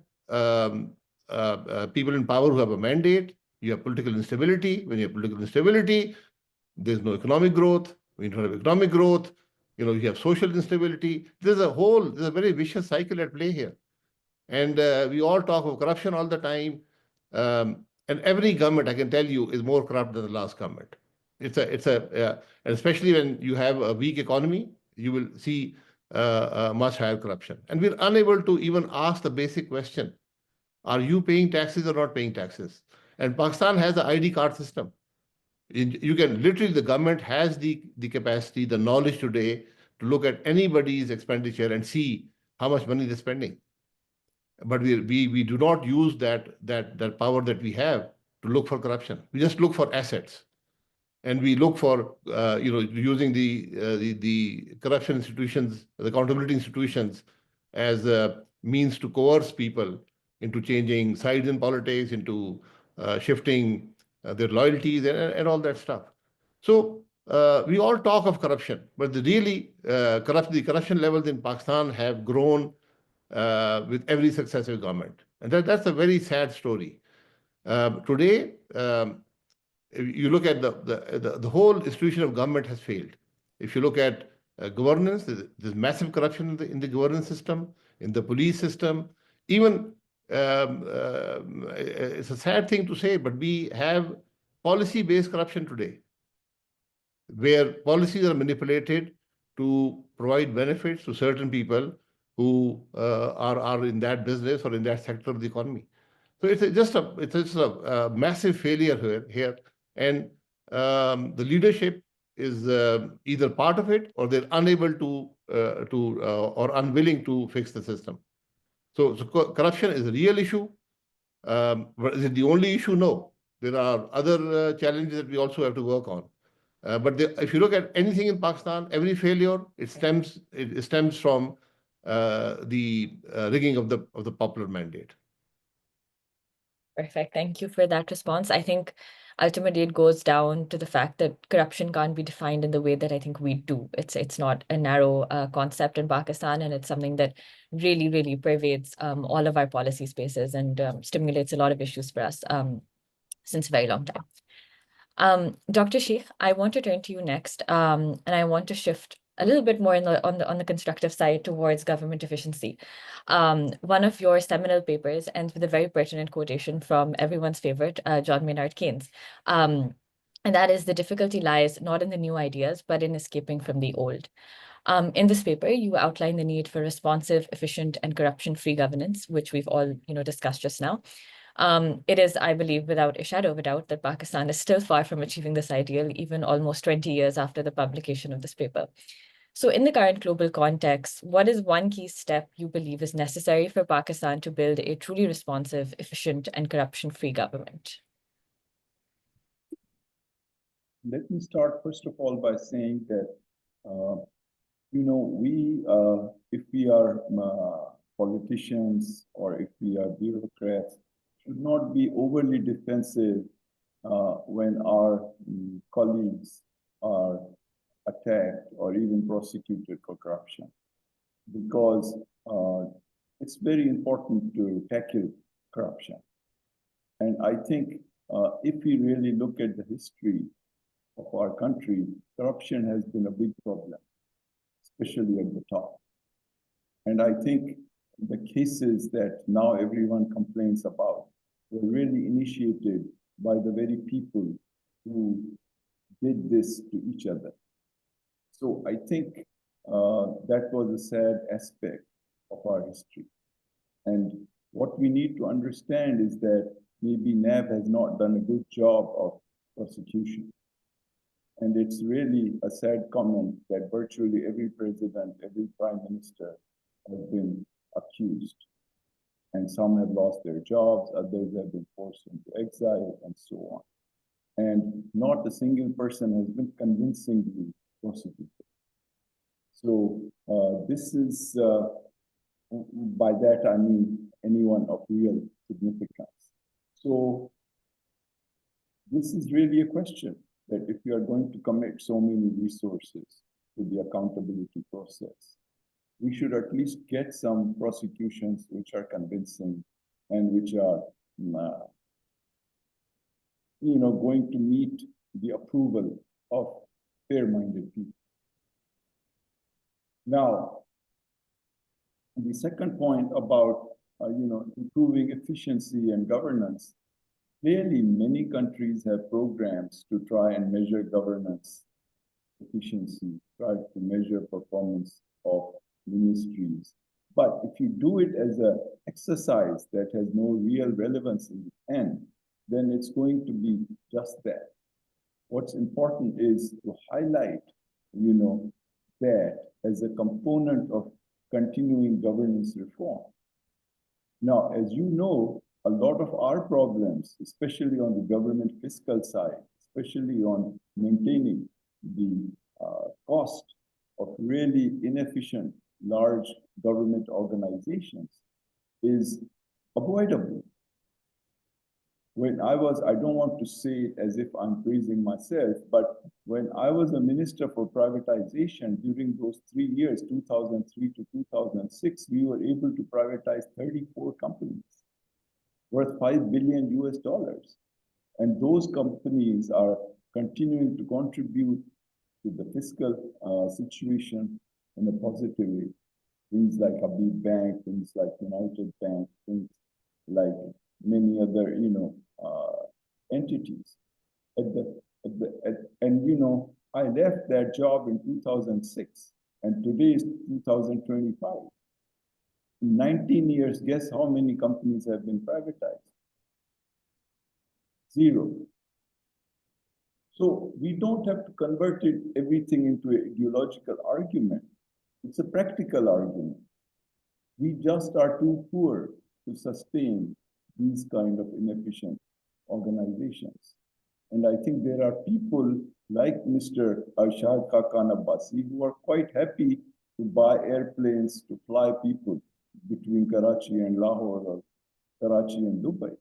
F: people in power who have a mandate, you have political instability. When you have political instability, there's no economic growth. When you don't have economic growth, you have social instability. There's a very vicious cycle at play here. And we all talk of corruption all the time. And every government, I can tell you, is more corrupt than the last government. And especially when you have a weak economy, you will see much higher corruption. And we're unable to even ask the basic question: are you paying taxes or not paying taxes? And Pakistan has an ID card system. You can literally, the government has the capacity, the knowledge today to look at anybody's expenditure and see how much money they're spending. But we do not use that power that we have to look for corruption. We just look for assets, and we look for using the corruption institutions, the accountability institutions, as a means to coerce people into changing sides in politics, into shifting their loyalties and all that stuff. So we all talk of corruption, but the corruption levels in Pakistan have grown with every successive government. And that's a very sad story. Today, if you look at the whole institution of government has failed. If you look at governance, there's massive corruption in the governance system, in the police system. Even it's a sad thing to say, but we have policy-based corruption today, where policies are manipulated to provide benefits to certain people who are in that business or in that sector of the economy. So it's just a massive failure here, and the leadership is either part of it or they're unable to or unwilling to fix the system. So corruption is a real issue. But is it the only issue? No. There are other challenges that we also have to work on. But if you look at anything in Pakistan, every failure it stems from the rigging of the popular mandate.
G: Perfect. Thank you for that response. I think ultimately it goes down to the fact that corruption can't be defined in the way that I think we do. It's not a narrow concept in Pakistan, and it's something that really, really pervades all of our policy spaces and stimulates a lot of issues for us since a very long time. Dr. Shaikh, I want to turn to you next, and I want to shift a little bit more on the constructive side towards government efficiency. One of your seminal papers ends with a very pertinent quotation from everyone's favorite, John Maynard Keynes. And that is, the difficulty lies not in the new ideas, but in escaping from the old. In this paper, you outline the need for responsive, efficient, and corruption-free governance, which we've all discussed just now. It is, I believe, without a shadow of a doubt, that Pakistan is still far from achieving this ideal, even almost 20 years after the publication of this paper. So in the current global context, what is one key step you believe is necessary for Pakistan to build a truly responsive, efficient, and corruption-free government?
E: Let me start, first of all, by saying that, if we are politicians or if we are bureaucrats, should not be overly defensive when our colleagues are attacked or even prosecuted for corruption, because it's very important to tackle corruption. And I think if we really look at the history of our country, corruption has been a big problem, especially at the top. And I think the cases that now everyone complains about were really initiated by the very people who did this to each other. So I think that was a sad aspect of our history. And what we need to understand is that maybe NAB has not done a good job of prosecution. And it's really a sad comment that virtually every president, every prime minister has been accused. And some have lost their jobs, others have been forced into exile, and so on. And not a single person has been convincingly prosecuted. So this is, by that I mean anyone of real significance. So this is really a question that if you are going to commit so many resources to the accountability process, we should at least get some prosecutions which are convincing and which are, going to meet the approval of fair-minded people. Now, the second point about, improving efficiency and governance, clearly many countries have programs to try and measure governance efficiency, try to measure performance of ministries. But if you do it as an exercise that has no real relevance in the end, then it's going to be just that. What's important is to highlight, that as a component of continuing governance reform. Now, as you know, a lot of our problems, especially on the government fiscal side, especially on maintaining the cost of really inefficient, large government organizations, is avoidable. When I don't want to say it as if I'm praising myself, but when I was a minister for privatization during those 3 years, 2003 to 2006, we were able to privatize 34 companies. worth $5 billion US. And those companies are continuing to contribute to the fiscal situation in a positive way. Things like Habib Bank, things like United Bank, things like many other, entities. I left that job in 2006, and today is 2025. In 19 years, guess how many companies have been privatized? 0. So we don't have to convert everything into an ideological argument. It's a practical argument. We just are too poor to sustain these kind of inefficient organizations. And I think there are people like Mr. Shahid Khaqan Abbasi who are quite happy to buy airplanes to fly people between Karachi and Lahore or Karachi and Dubai.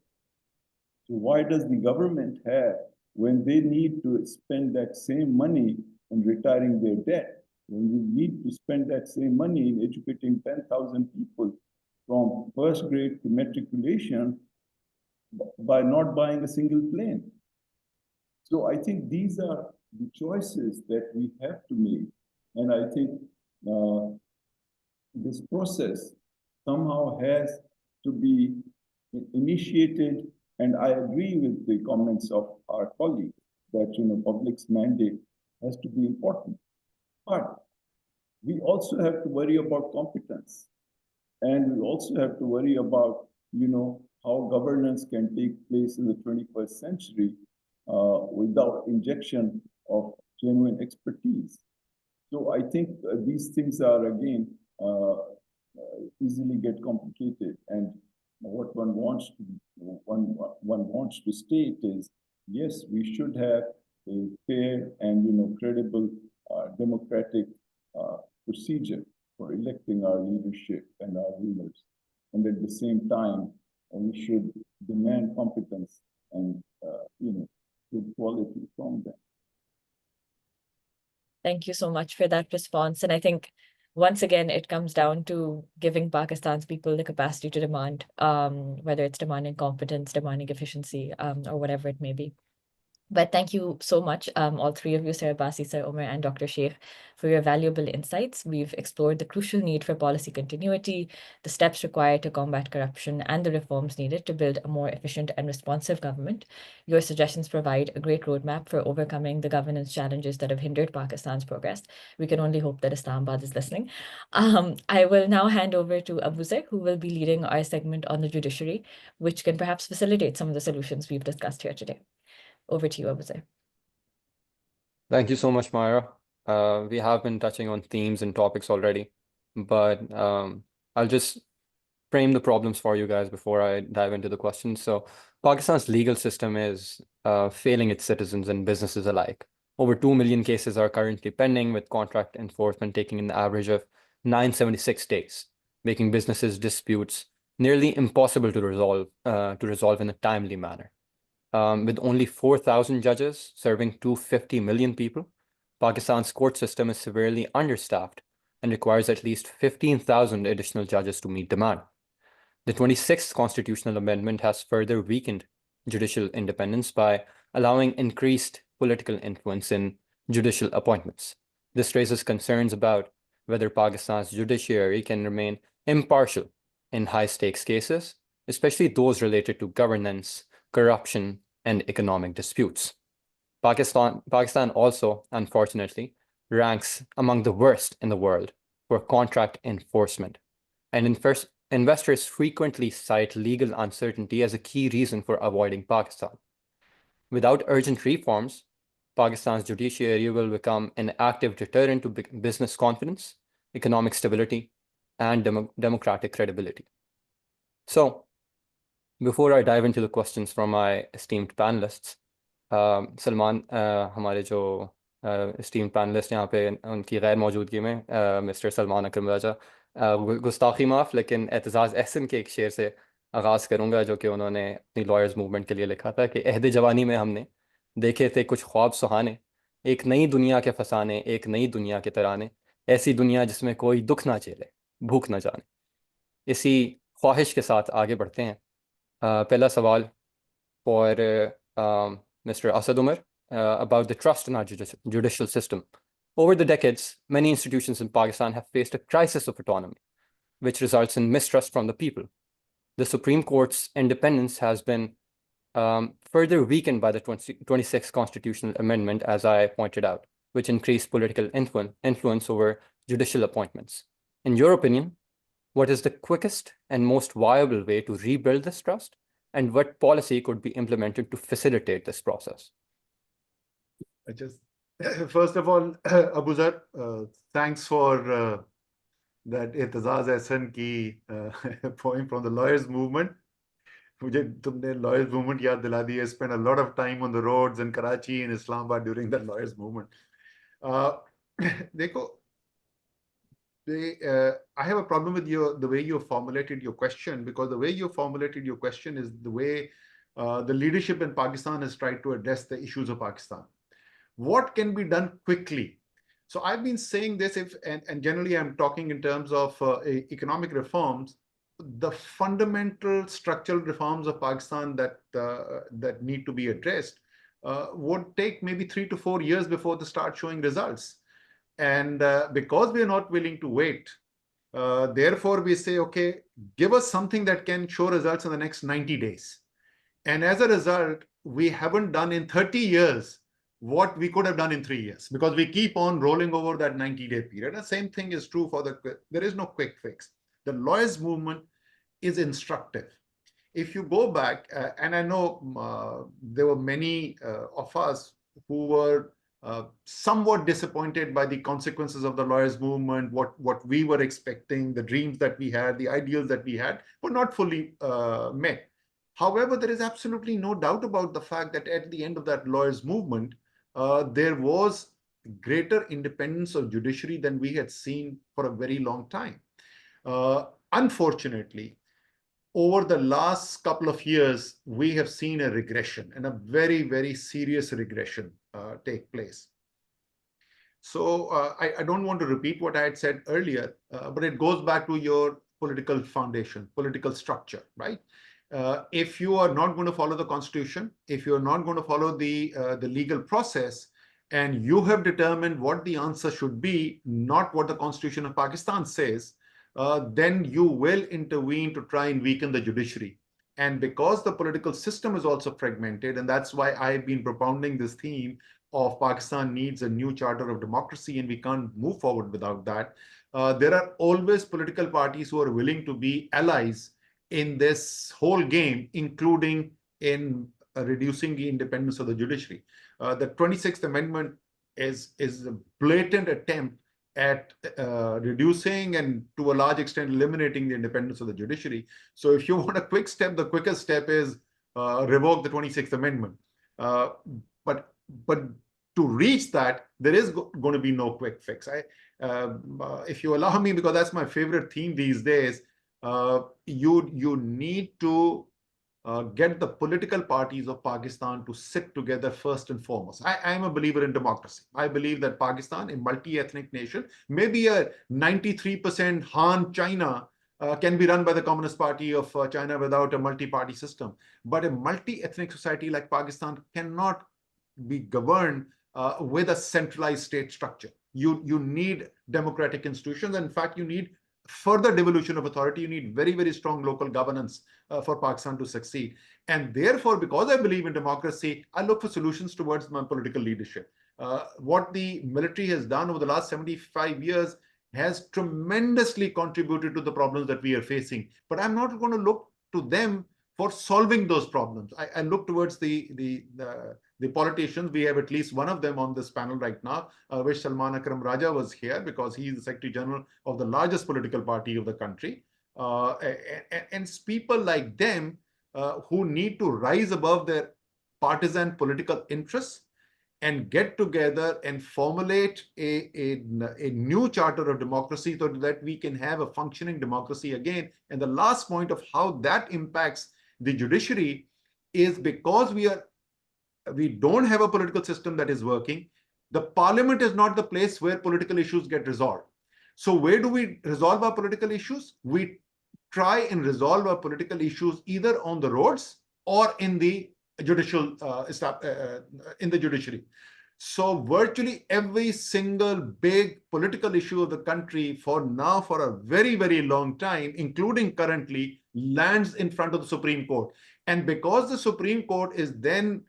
E: So why does the government have, when they need to spend that same money on retiring their debt, when we need to spend that same money in educating 10,000 people from first grade to matriculation by not buying a single plane? So I think these are the choices that we have to make. And I think this process somehow has to be initiated. And I agree with the comments of our colleague that public's mandate has to be important. But we also have to worry about competence. And we also have to worry about how governance can take place in the 21st century without injection of genuine expertise. So I think these things are, again, easily get complicated. And what one wants to state is, yes, we should have a fair and credible democratic procedure for electing our leadership and our rulers. And at the same time, we should demand competence and good quality from them.
G: Thank you so much for that response. And I think once again, it comes down to giving Pakistan's people the capacity to demand, whether it's demanding competence, demanding efficiency, or whatever it may be. But thank you so much, all three of you, Sir Abbasi, Sir Umar, and Dr. Sheikh, for your valuable insights. We've explored the crucial need for policy continuity, the steps required to combat corruption, and the reforms needed to build a more efficient and responsive government. Your suggestions provide a great roadmap for overcoming the governance challenges that have hindered Pakistan's progress. We can only hope that Islamabad is listening. I will now hand over to Abuzer, who will be leading our segment on the judiciary, which can perhaps facilitate some of the solutions we've discussed here today. Over to you, Abuzer.
H: Thank you so much, Myra. We have been touching on themes and topics already, but I'll just frame the problems for you guys before I dive into the questions. So Pakistan's legal system is failing its citizens and businesses alike. Over 2 million cases are currently pending, with contract enforcement taking an average of 976 days, making businesses disputes nearly impossible to resolve in a timely manner. With only 4,000 judges serving 250 million people, Pakistan's court system is severely understaffed and requires at least 15,000 additional judges to meet demand. The 26th Constitutional Amendment has further weakened judicial independence by allowing increased political influence in judicial appointments. This raises concerns about whether Pakistan's judiciary can remain impartial in high-stakes cases, especially those related to governance, corruption, and economic disputes. Pakistan also, unfortunately, ranks among the worst in the world for contract enforcement. And investors frequently cite legal uncertainty as a key reason for avoiding Pakistan. Without urgent reforms, Pakistan's judiciary will become an active deterrent to business confidence, economic stability, and democratic credibility. So, before I dive into the questions from my esteemed panelists, Salman, हमारे जो esteemed panelists यहाँ पे उनकी गैर मौजूदगी में mister Salman अकरम राजा, गुस्ताखी माफ़, लेकिन एतजाज़ एहसन के एक शेर से आगाज़ करूँगा जो कि उन्होंने अपनी लॉयर्स मूवमेंट के लिए लिखा था कि अहद जवानी में हमने देखे थे कुछ ख्वाब सुहाने, एक नई दुनिया के फसाने, एक नई दुनिया के तराने, ऐसी दुनिया जिसमें कोई दुख ना झेले, भूख ना जाने। इसी ख्वाहिश के साथ आगे बढ़ते हैं। Pehla sawal for Mr. Asad Umar about the trust in our judicial system. Over the decades, many institutions in Pakistan have faced a crisis of autonomy, which results in mistrust from the people. The Supreme Court's independence has been further weakened by the 26th Constitutional Amendment, as I pointed out, which increased political influence over judicial appointments. In your opinion, what is the quickest and most viable way to rebuild this trust, and what policy could be implemented to facilitate this process?
D: First of all, Abu Zar, thanks for that Etazaz Ehsan ki poem from the lawyers movement. मुझे तुमने lawyers movement याद दिला दी. I spent a lot of time on the roads in Karachi and Islamabad during that lawyers movement. देखो, I have a problem with the way you formulated your question, because the way you formulated your question is the way the leadership in Pakistan has tried to address the issues of Pakistan. What can be done quickly? So I've been saying this, and generally I'm talking in terms of economic reforms. The fundamental structural reforms of Pakistan that need to be addressed would take maybe 3 to 4 years before they start showing results. And because we are not willing to wait, therefore we say, okay, give us something that can show results in the next 90 days. And as a result, we haven't done in 30 years what we could have done in 3 years, because we keep on rolling over that 90-day period. The same thing is true for there is no quick fix. The lawyers movement is instructive. If you go back, and I know there were many of us who were somewhat disappointed by the consequences of the lawyers movement, what we were expecting, the dreams that we had, the ideals that we had were not fully met. However, there is absolutely no doubt about the fact that at the end of that lawyers movement, there was greater independence of judiciary than we had seen for a very long time. Unfortunately, over the last couple of years, we have seen a regression, and a very, very serious regression take place. So I don't want to repeat what I had said earlier, but it goes back to your political foundation, political structure, right? If you are not going to follow the constitution, if you are not going to follow the legal process, and you have determined what the answer should be, not what the Constitution of Pakistan says, then you will intervene to try and weaken the judiciary. And because the political system is also fragmented, and that's why I've been propounding this theme of Pakistan needs a new charter of democracy, and we can't move forward without that. There are always political parties who are willing to be allies in this whole game, including in reducing the independence of the judiciary. The 26th Amendment is a blatant attempt at reducing and to a large extent eliminating the independence of the judiciary. So if you want a quick step, the quickest step is revoke the 26th Amendment. But to reach that, there is going to be no quick fix. If you allow me, because that's my favorite theme these days, you need to get the political parties of Pakistan to sit together first and foremost. I am a believer in democracy. I believe that Pakistan, a multi-ethnic nation, maybe a 93% Han China can be run by the Communist Party of China without a multi-party system. But a multi-ethnic society like Pakistan cannot be governed with a centralized state structure. You need democratic institutions. In fact, you need further devolution of authority. You need very, very strong local governance for Pakistan to succeed. And therefore, because I believe in democracy, I look for solutions towards my political leadership. What the military has done over the last 75 years has tremendously contributed to the problems that we are facing. But I'm not going to look to them for solving those problems. I look towards the politicians. We have at least one of them on this panel right now. I wish Salman Akram Raja was here, because he is the Secretary General of the largest political party of the country. And it's people like them who need to rise above their partisan political interests and get together and formulate a new charter of democracy so that we can have a functioning democracy again. And the last point of how that impacts the judiciary is because we don't have a political system that is working. The parliament is not the place where political issues get resolved. So where do we resolve our political issues? We try and resolve our political issues either on the roads or in the judicial in the judiciary. So virtually every single big political issue of the country for now, for a very, very long time, including currently, lands in front of the Supreme Court. And because the Supreme Court is then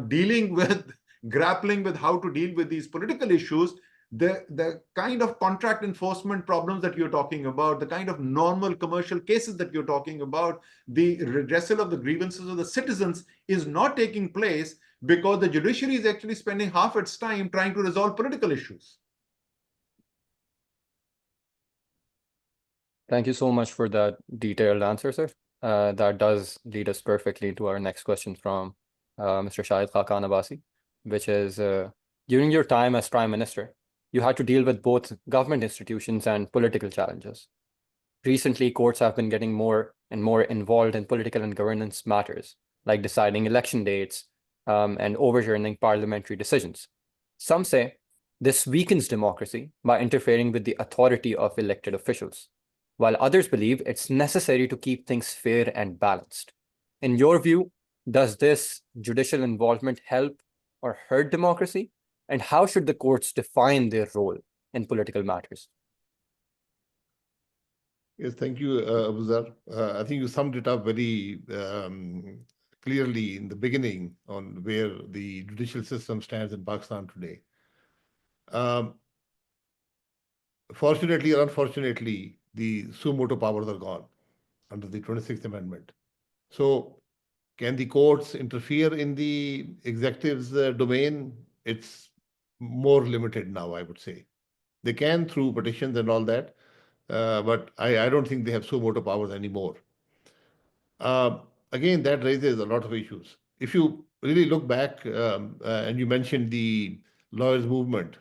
D: dealing with, grappling with how to deal with these political issues, the kind of contract enforcement problems that you're talking about, the kind of normal commercial cases that you're talking about, the redressal of the grievances of the citizens is not taking place because the judiciary is actually spending half its time trying to resolve political issues.
H: Thank you so much for that detailed answer, sir. That does lead us perfectly to our next question from Mr. Shahid Khaqan Abbasi, which is, during your time as Prime Minister, you had to deal with both government institutions and political challenges. Recently, courts have been getting more and more involved in political and governance matters, like deciding election dates and overturning parliamentary decisions. Some say this weakens democracy by interfering with the authority of elected officials, while others believe it's necessary to keep things fair and balanced. In your view, does this judicial involvement help or hurt democracy? And how should the courts define their role in political matters?
F: Yes, thank you, Abuzar. I think you summed it up very clearly in the beginning on where the judicial system stands in Pakistan today. Fortunately or unfortunately, the suo motu powers are gone under the 26th Amendment. So can the courts interfere in the executive's domain? It's more limited now, I would say. They can through petitions and all that, but I don't think they have suo motu powers anymore. Again, that raises a lot of issues. If you really look back, and you mentioned the lawyers' movement,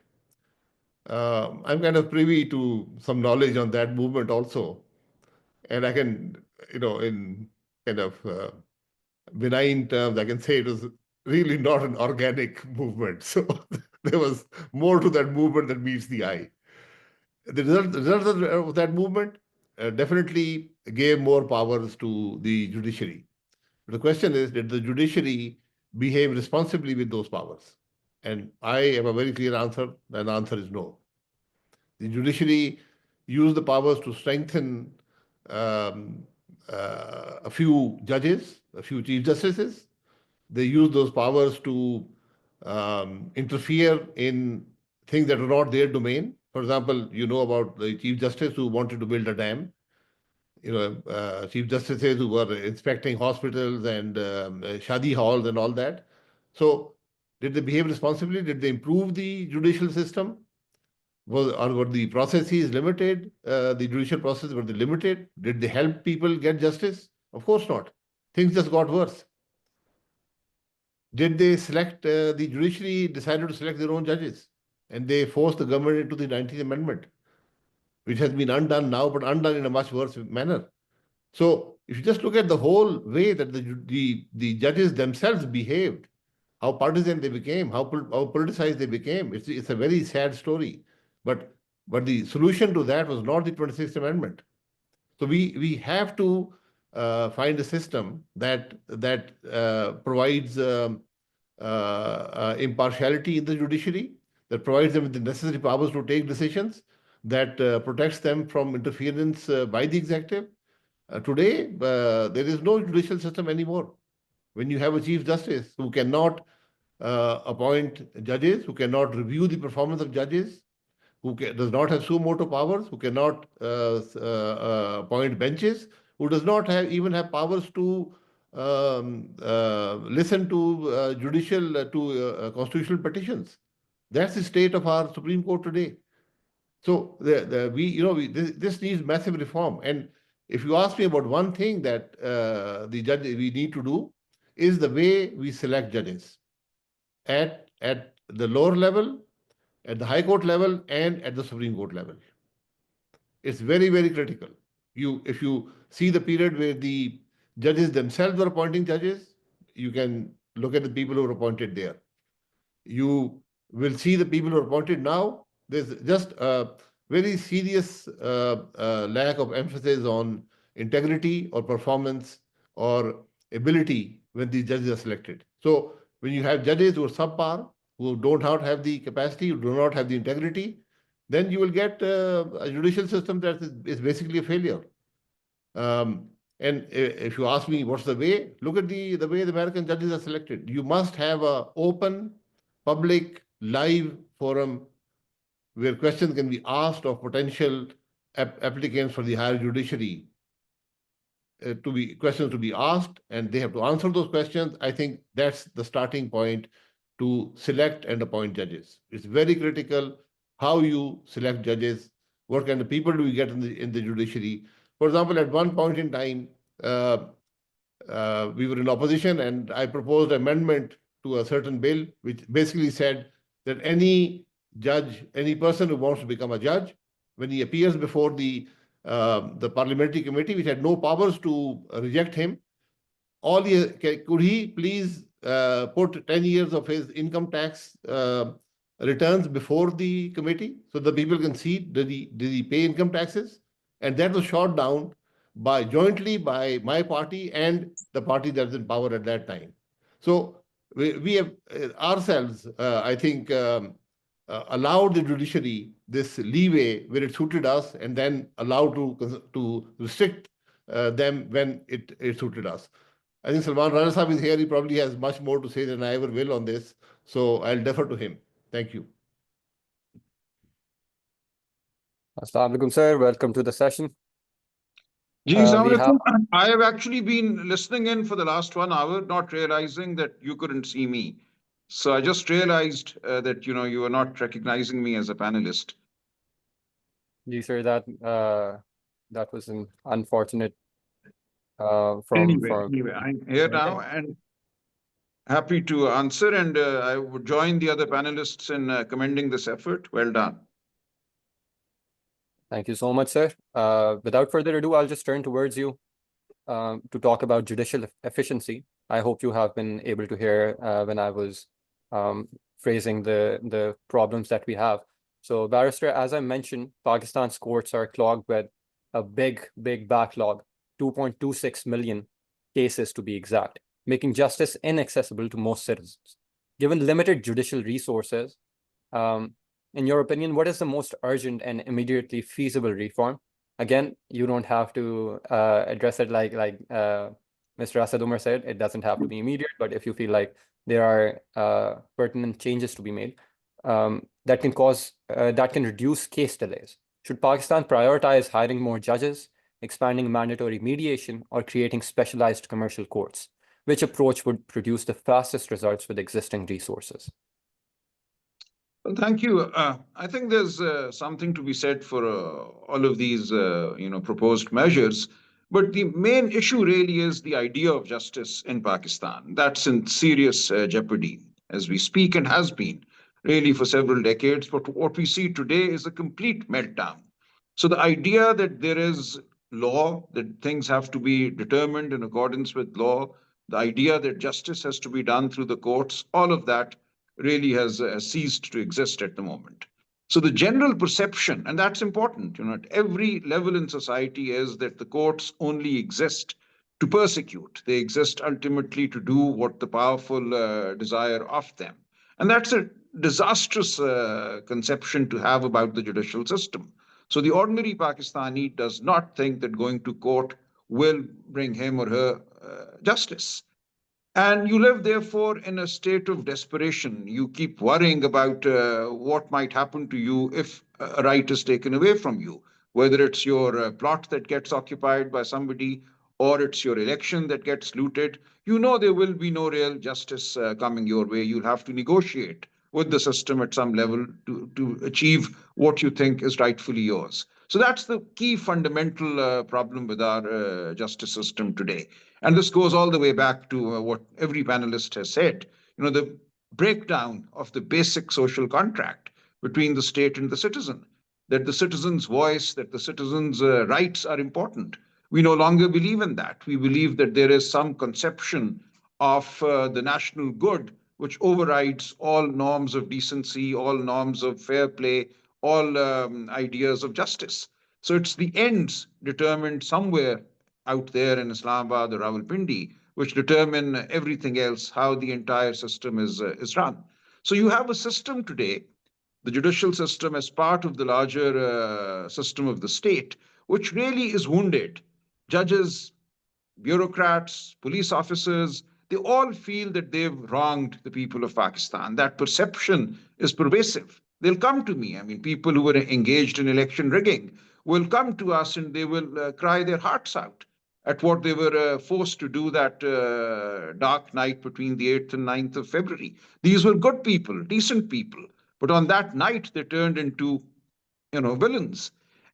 F: I'm kind of privy to some knowledge on that movement also. And I can, in kind of benign terms, I can say it was really not an organic movement. So there was more to that movement than meets the eye. The result of that movement definitely gave more powers to the judiciary. But the question is, did the judiciary behave responsibly with those powers? And I have a very clear answer, and the answer is no. The judiciary used the powers to strengthen a few judges, a few chief justices. They used those powers to interfere in things that are not their domain. For example, you know about the chief justice who wanted to build a dam. Chief justices who were inspecting hospitals and shadi halls and all that. So, did they behave responsibly? Did they improve the judicial system? Were the processes limited? The judicial process, were they limited? Did they help people get justice? Of course not. Things just got worse. Did they select, the judiciary decided to select their own judges, and they forced the government into the 19th Amendment, which has been undone now, but undone in a much worse manner. So if you just look at the whole way that the judges themselves behaved, how partisan they became, how politicized they became, it's a very sad story. But the solution to that was not the 26th Amendment. So we have to find a system that provides impartiality in the judiciary, that provides them with the necessary powers to take decisions, that protects them from interference by the executive. Today, there is no judicial system anymore. When you have a chief justice who cannot appoint judges, who cannot review the performance of judges, who does not have suo motu powers, who cannot appoint benches, who does not even have powers to listen to constitutional petitions. That's the state of our Supreme Court today. So this needs massive reform. And if you ask me about one thing that we need to do, is the way we select judges at the lower level, at the High Court level, and at the Supreme Court level. It's very, very critical. If you see the period where the judges themselves were appointing judges, you can look at the people who were appointed there. You will see the people who are appointed now. There's just a very serious lack of emphasis on integrity or performance or ability when these judges are selected. So when you have judges who are subpar, who do not have the capacity, who do not have the integrity, then you will get a judicial system that is basically a failure. And if you ask me what's the way, look at the way the American judges are selected. You must have an open, public, live forum where questions can be asked of potential applicants for the higher judiciary, questions to be asked, and they have to answer those questions. I think that's the starting point to select and appoint judges. It's very critical how you select judges, what kind of people do we get in the judiciary. For example, at one point in time, we were in opposition, and I proposed amendment to a certain bill, which basically said that any judge, any person who wants to become a judge, when he appears before the parliamentary committee, which had no powers to reject him, could he please put 10 years of his income tax returns before the committee so the people can see did he pay income taxes? And that was shot down jointly by my party and the party that was in power at that time. So we have ourselves, I think, allowed the judiciary this leeway where it suited us, and then allowed to restrict them when it suited us. I think Salman Raja Sahib is here. He probably has much more to say than I ever will on this. So I'll defer to him. Thank you.
H: Assalamu alaikum, sir. Welcome to the session.
I: I have actually been listening in for the last 1 hour, not realizing that you couldn't see me. So I just realized that you were not recognizing me as a panelist.
H: Ji, sir, that was an unfortunate
I: Anyway, I'm here now and happy to answer, and I would join the other panelists in commending this effort. Well done.
H: Thank you so much, sir. Without further ado, I'll just turn towards you to talk about judicial efficiency. I hope you have been able to hear when I was phrasing the problems that we have. So, Barrister, as I mentioned, Pakistan's courts are clogged with a big backlog, 2.26 million cases to be exact, making justice inaccessible to most citizens. Given limited judicial resources, in your opinion, what is the most urgent and immediately feasible reform? Again, you don't have to address it like Mr. Asad Umar said. It doesn't have to be immediate, but if you feel like there are pertinent changes to be made that can reduce case delays, should Pakistan prioritize hiring more judges, expanding mandatory mediation, or creating specialized commercial courts? Which approach would produce the fastest results with existing resources?
I: Well, thank you. I think there's something to be said for all of these, proposed measures. But the main issue really is the idea of justice in Pakistan. That's in serious jeopardy as we speak, and has been really for several decades. But what we see today is a complete meltdown. So the idea that there is law, that things have to be determined in accordance with law, the idea that justice has to be done through the courts, all of that really has ceased to exist at the moment. So the general perception, and that's important, at every level in society, is that the courts only exist to persecute. They exist ultimately to do what the powerful desire of them. And that's a disastrous conception to have about the judicial system. So the ordinary Pakistani does not think that going to court will bring him or her justice. And you live, therefore, in a state of desperation. You keep worrying about what might happen to you if a right is taken away from you, whether it's your plot that gets occupied by somebody or it's your election that gets looted. There will be no real justice coming your way. You'll have to negotiate with the system at some level to achieve what you think is rightfully yours. So that's the key fundamental problem with our justice system today. And this goes all the way back to what every panelist has said, the breakdown of the basic social contract between the state and the citizen, that the citizen's voice, that the citizen's rights are important. We no longer believe in that. We believe that there is some conception of the national good which overrides all norms of decency, all norms of fair play, all ideas of justice. So it's the ends determined somewhere out there in Islamabad or Rawalpindi, which determine everything else, how the entire system is run. So you have a system today, the judicial system as part of the larger system of the state, which really is wounded. Judges, bureaucrats, police officers, they all feel that they've wronged the people of Pakistan. That perception is pervasive. They'll come to me. I mean, people who were engaged in election rigging will come to us and they will cry their hearts out at what they were forced to do that dark night between the 8th and 9th of February. These were good people, decent people. But on that night, they turned into, villains.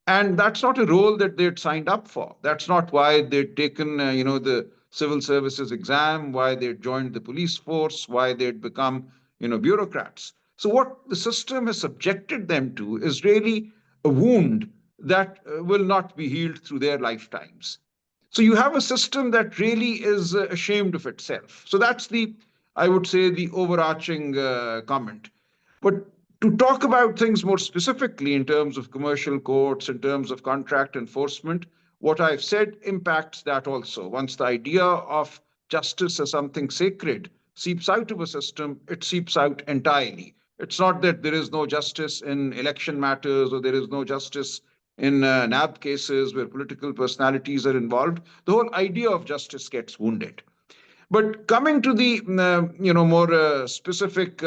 I: And that's not a role that they'd signed up for. That's not why they'd taken, the civil services exam, why they'd joined the police force, why they'd become, bureaucrats. So what the system has subjected them to is really a wound that will not be healed through their lifetimes. So you have a system that really is ashamed of itself. So that's I would say, the overarching comment. But to talk about things more specifically in terms of commercial courts, in terms of contract enforcement, what I've said impacts that also. Once the idea of justice as something sacred seeps out of a system, it seeps out entirely. It's not that there is no justice in election matters or there is no justice in NAB cases where political personalities are involved. The whole idea of justice gets wounded. But coming to the more specific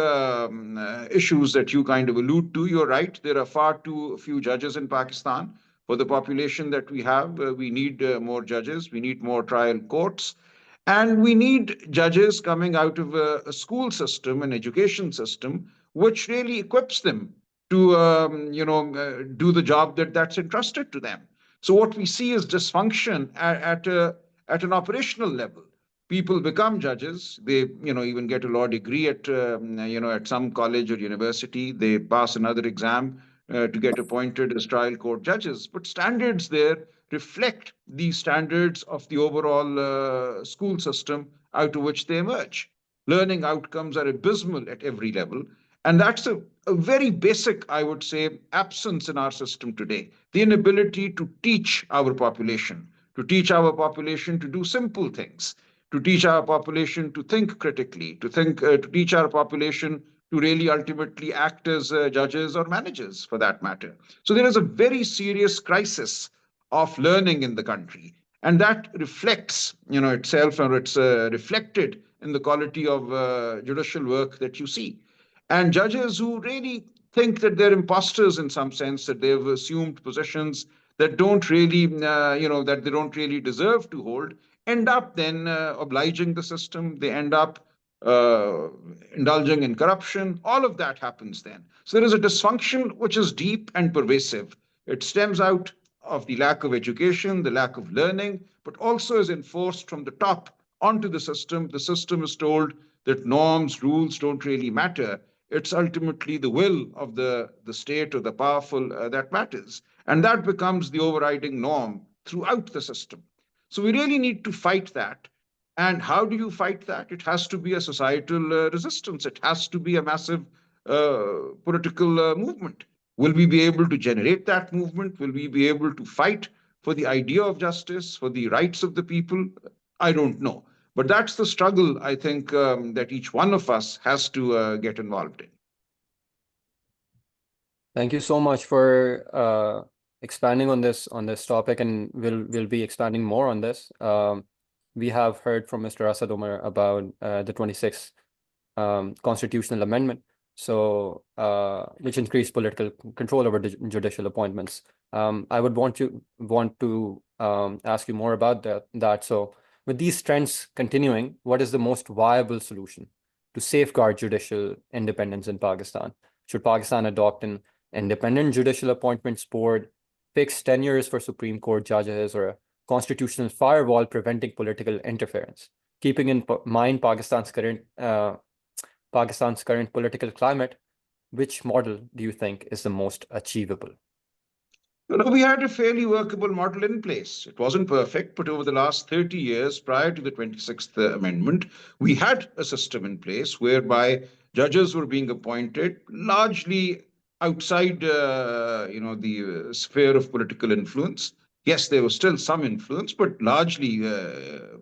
I: issues that you kind of allude to, you're right. There are far too few judges in Pakistan for the population that we have. We need more judges. We need more trial courts. And we need judges coming out of a school system, an education system, which really equips them to do the job that's entrusted to them. So what we see is dysfunction at an operational level. People become judges. They, even get a law degree at some college or university. They pass another exam to get appointed as trial court judges. But standards there reflect the standards of the overall school system out of which they emerge. Learning outcomes are abysmal at every level. And that's a very basic, I would say, absence in our system today. The inability to teach our population to do simple things, to teach our population to think critically, to teach our population to really ultimately act as judges or managers, for that matter. So there is a very serious crisis of learning in the country, and that reflects, itself, or it's reflected in the quality of judicial work that you see. And judges who really think that they're imposters in some sense, that they've assumed positions that don't really, that they don't really deserve to hold, end up then obliging the system. They end up indulging in corruption. All of that happens then. So there is a dysfunction which is deep and pervasive. It stems out of the lack of education, the lack of learning, but also is enforced from the top onto the system. The system is told that norms, rules don't really matter. It's ultimately the will of the state or the powerful that matters. And that becomes the overriding norm throughout the system. So we really need to fight that. And how do you fight that? It has to be a societal resistance. It has to be a massive political movement. Will we be able to generate that movement? Will we be able to fight for the idea of justice, for the rights of the people? I don't know. But that's the struggle, I think, that each one of us has to get involved in.
H: Thank you so much for expanding on this topic, and we'll be expanding more on this. We have heard from Mr. Asad Umar about the 26th constitutional amendment, so which increased political control over judicial appointments. I would want to ask you more about that. So with these trends continuing, what is the most viable solution to safeguard judicial independence in Pakistan? Should Pakistan adopt an independent judicial appointments board, fixed tenures for Supreme Court judges, or a constitutional firewall preventing political interference? Keeping in mind Pakistan's current political climate, which model do you think is the most achievable?
I: Well, we had a fairly workable model in place. It wasn't perfect, but over the last 30 years prior to the 26th Amendment, we had a system in place whereby judges were being appointed largely outside the sphere of political influence. Yes, there was still some influence, but largely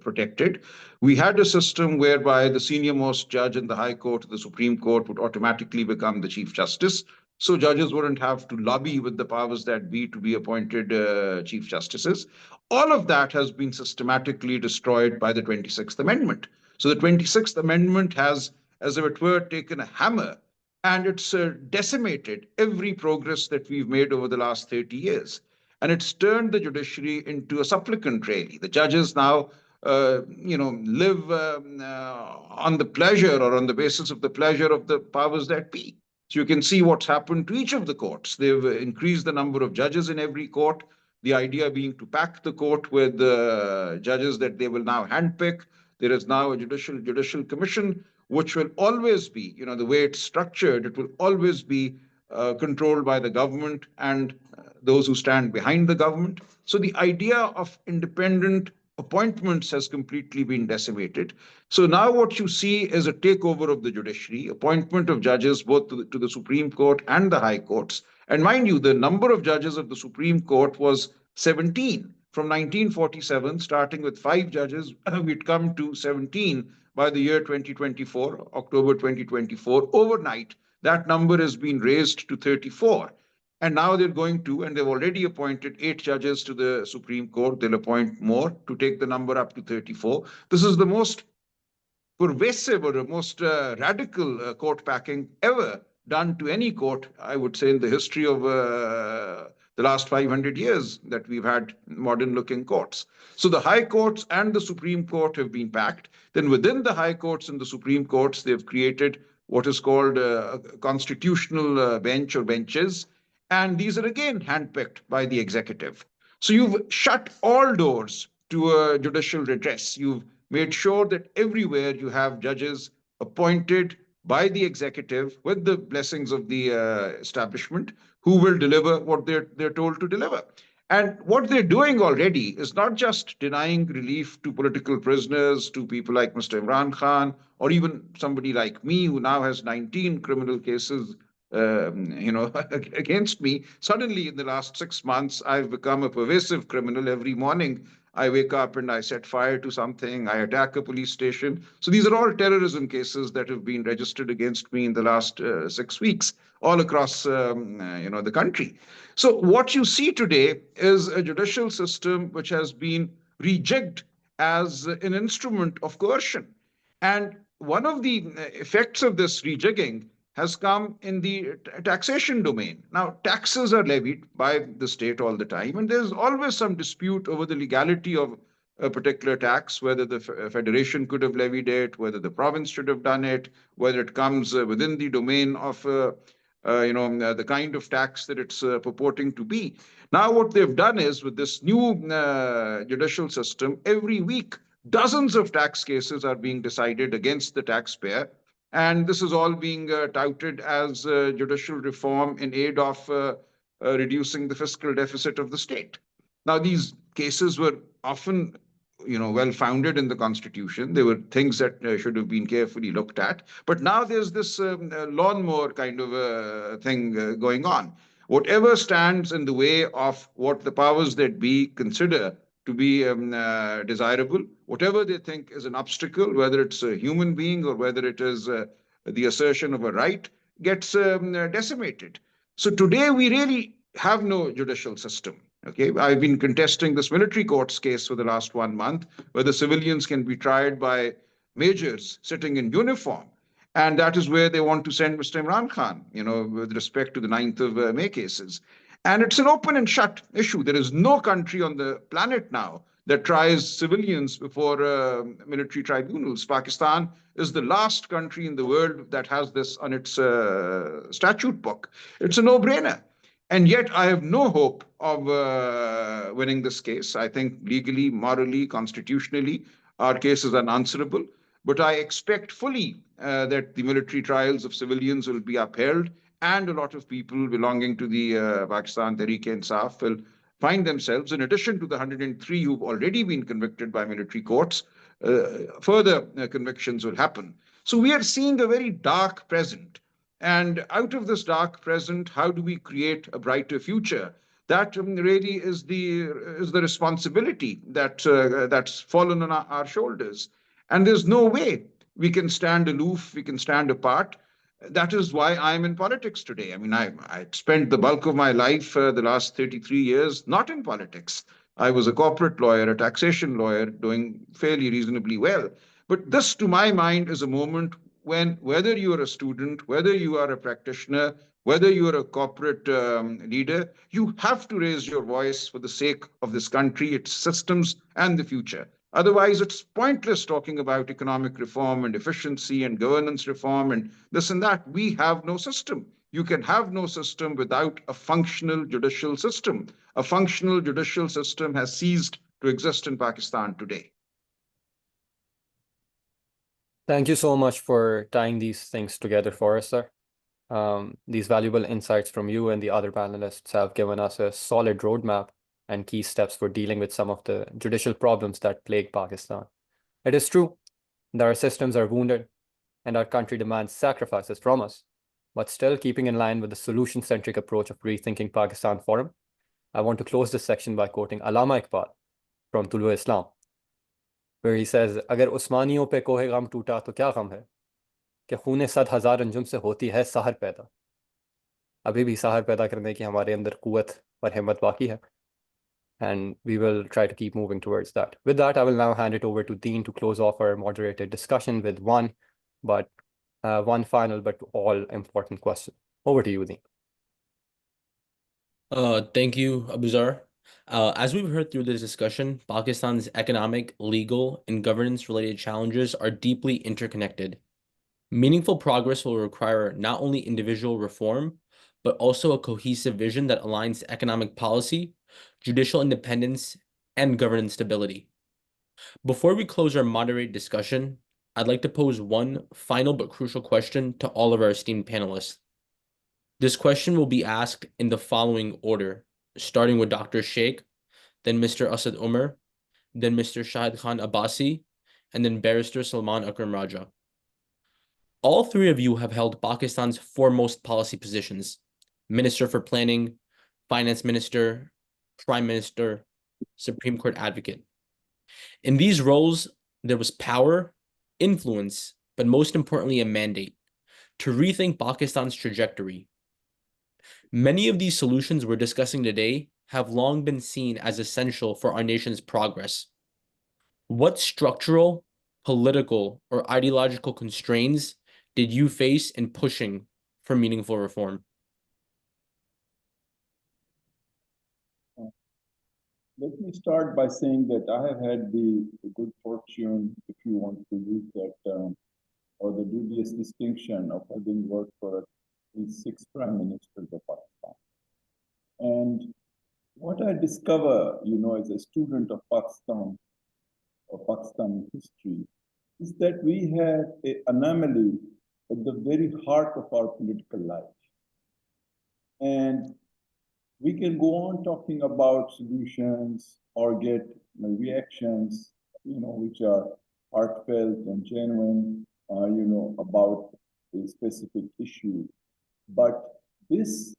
I: protected. We had a system whereby the senior most judge in the High Court, the Supreme Court, would automatically become the Chief Justice. So judges wouldn't have to lobby with the powers that be to be appointed Chief Justices. All of that has been systematically destroyed by the 26th Amendment. So the 26th Amendment has, as if it were, taken a hammer and it's decimated every progress that we've made over the last 30 years. And it's turned the judiciary into a supplicant, really. The judges now, live on the pleasure or on the basis of the pleasure of the powers that be. So you can see what's happened to each of the courts. They've increased the number of judges in every court. The idea being to pack the court with judges that they will now handpick. There is now a judicial commission, which will always be, the way it's structured, it will always be controlled by the government and those who stand behind the government. So the idea of independent appointments has completely been decimated. So now what you see is a takeover of the judiciary, appointment of judges both to the Supreme Court and the High Courts. And mind you, the number of judges of the Supreme Court was 17. From 1947, starting with 5 judges, we'd come to 17 by the year 2024, October 2024. Overnight, that number has been raised to 34. And now they're going to, and they've already appointed 8 judges to the Supreme Court. They'll appoint more to take the number up to 34. This is the most pervasive or the most radical court packing ever done to any court, I would say, in the history of the last 500 years that we've had modern-looking courts. So the High Courts and the Supreme Court have been packed. Then within the High Courts and the Supreme Courts, they've created what is called a constitutional bench or benches. And these are again handpicked by the executive. So you've shut all doors to a judicial redress. You've made sure that everywhere you have judges appointed by the executive with the blessings of the establishment who will deliver what they're told to deliver. And what they're doing already is not just denying relief to political prisoners, to people like Mr. Imran Khan, or even somebody like me who now has 19 criminal cases against me. Suddenly, in the last 6 months, I've become a pervasive criminal. Every morning, I wake up and I set fire to something. I attack a police station. So these are all terrorism cases that have been registered against me in the last 6 weeks, all across the country. So what you see today is a judicial system which has been rejigged as an instrument of coercion. And one of the effects of this rejigging has come in the taxation domain. Now, taxes are levied by the state all the time, and there's always some dispute over the legality of a particular tax, whether the federation could have levied it, whether the province should have done it, whether it comes within the domain of the kind of tax that it's purporting to be. Now, what they've done is, with this new judicial system, every week, dozens of tax cases are being decided against the taxpayer. And this is all being touted as judicial reform in aid of reducing the fiscal deficit of the state. Now, these cases were often, well-founded in the Constitution. They were things that should have been carefully looked at. But now there's this lawnmower kind of thing going on. Whatever stands in the way of what the powers that be consider to be desirable, whatever they think is an obstacle, whether it's a human being or whether it is the assertion of a right, gets decimated. So today we really have no judicial system. Okay, I've been contesting this military courts case for the last 1 month, where the civilians can be tried by majors sitting in uniform. And that is where they want to send Mr. Imran Khan, with respect to the 9th of May cases. And it's an open and shut issue. There is no country on the planet now that tries civilians before military tribunals. Pakistan is the last country in the world that has this on its statute book. It's a no-brainer. And yet I have no hope of winning this case. I think legally, morally, constitutionally, our case is unanswerable. But I expect fully that the military trials of civilians will be upheld, and a lot of people belonging to the Pakistan Tehreek-e-Insaf will find themselves, in addition to the 103 who've already been convicted by military courts, further convictions will happen. So we are seeing a very dark present. And out of this dark present, how do we create a brighter future? That really is the responsibility that's fallen on our shoulders. And there's no way we can stand aloof, we can stand apart. That is why I'm in politics today. I mean, I spent the bulk of my life, the last 33 years, not in politics. I was a corporate lawyer, a taxation lawyer, doing fairly reasonably well. But this, to my mind, is a moment when, whether you are a student, whether you are a practitioner, whether you are a corporate leader, you have to raise your voice for the sake of this country, its systems, and the future. Otherwise, it's pointless talking about economic reform and efficiency and governance reform and this and that. We have no system. You can have no system without a functional judicial system. A functional judicial system has ceased to exist in Pakistan today.
H: Thank you so much for tying these things together for us, sir. These valuable insights from you and the other panelists have given us a solid roadmap and key steps for dealing with some of the judicial problems that plague Pakistan. It is true that our systems are wounded and our country demands sacrifices from us, but still keeping in line with the solution-centric approach of Rethinking Pakistan Forum, I want to close this section by quoting Allama Iqbal from Tulu Islam, where he says, "Agar Usmaniyon pe kohe gham toota to kya gham hai? कि खूने 100,000 अंजुम से होती है सहर पैदा." अभी भी सहर पैदा करने की हमारे अंदर कुव्वत और हिम्मत बाकी है. And we will try to keep moving towards that. With that, I will now hand it over to Dean to close off our moderated discussion with one final but all important question. Over to you, Dean.
J: Thank you, Abuzar. As we've heard through this discussion, Pakistan's economic, legal, and governance-related challenges are deeply interconnected. Meaningful progress will require not only individual reform, but also a cohesive vision that aligns economic policy, judicial independence, and governance stability. Before we close our moderated discussion, I'd like to pose one final but crucial question to all of our esteemed panelists. This question will be asked in the following order, starting with Dr. Shaikh, then Mr. Asad Umar, then Mr. Shahid Khaqan Abbasi, and then Barrister Salman Akram Raja. All three of you have held Pakistan's foremost policy positions: Minister for Planning, Finance Minister, Prime Minister, Supreme Court Advocate. In these roles, there was power, influence, but most importantly, a mandate to rethink Pakistan's trajectory. Many of these solutions we're discussing today have long been seen as essential for our nation's progress. What structural, political, or ideological constraints did you face in pushing for meaningful reform?
E: Let me start by saying that I have had the good fortune, if you want to use that, or the dubious distinction of having worked for the 6 prime ministers of Pakistan. And what I discover, as a student of Pakistan or Pakistani history, is that we have an anomaly at the very heart of our political life. And we can go on talking about solutions or get reactions, which are heartfelt and genuine, about a specific issue. But this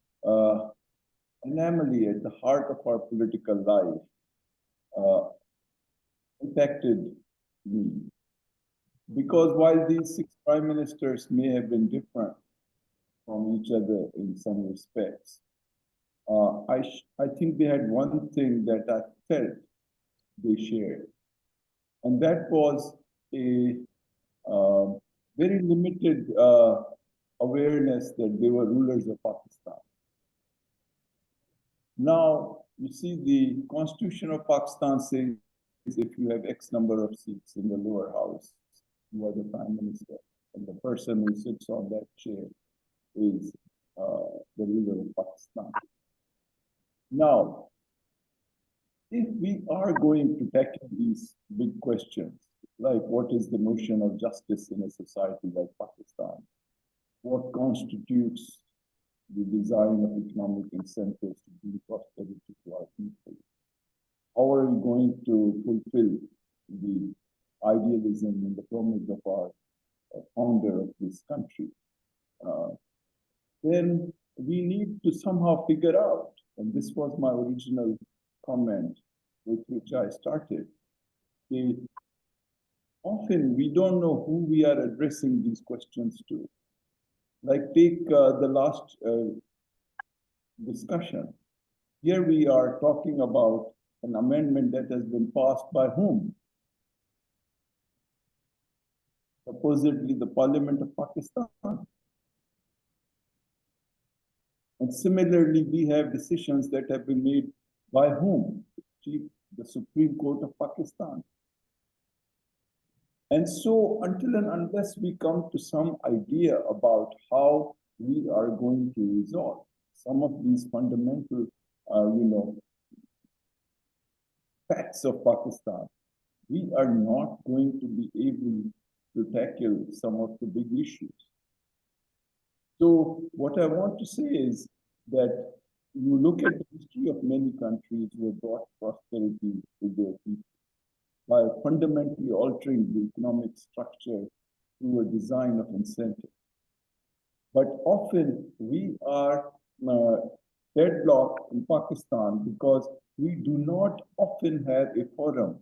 E: anomaly at the heart of our political life impacted me. Because while these 6 prime ministers may have been different from each other in some respects, I think they had one thing that I felt they shared. And that was a very limited awareness that they were rulers of Pakistan. Now, you see, the Constitution of Pakistan says if you have X number of seats in the lower house, you are the prime minister. And the person who sits on that chair is the ruler of Pakistan. Now, if we are going to tackle these big questions, like what is the notion of justice in a society like Pakistan? What constitutes the design of economic incentives to bring prosperity to our people? How are we going to fulfill the idealism and the promise of our founder of this country? Then we need to somehow figure out and this was my original comment with which I started, often we don't know who we are addressing these questions to. Like take the last discussion. Here we are talking about an amendment that has been passed by whom? Supposedly the Parliament of Pakistan. And similarly, we have decisions that have been made by whom? The Supreme Court of Pakistan. And so until and unless we come to some idea about how we are going to resolve some of these fundamental, facts of Pakistan, we are not going to be able to tackle some of the big issues. So what I want to say is that you look at the history of many countries who have brought prosperity to their people by fundamentally altering the economic structure through a design of incentive. But often we are deadlocked in Pakistan because we do not often have a forum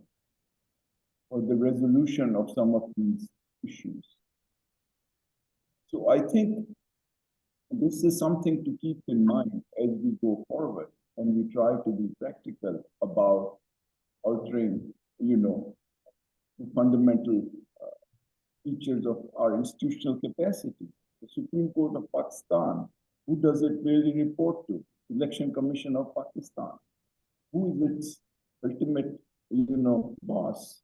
E: for the resolution of some of these issues. So I think this is something to keep in mind as we go forward and we try to be practical about altering, the fundamental features of our institutional capacity. The Supreme Court of Pakistan, who does it really report to? Election Commission of Pakistan. Who is its ultimate, boss?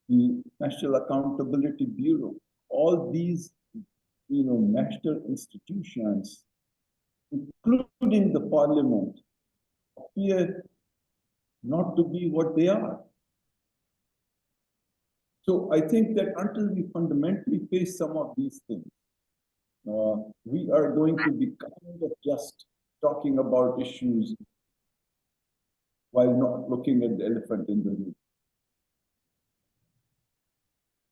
E: The National Accountability Bureau. All these, national institutions, including the parliament, appear not to be what they are. So I think that until we fundamentally face some of these things, we are going to be kind of just talking about issues while not looking at the elephant in the room.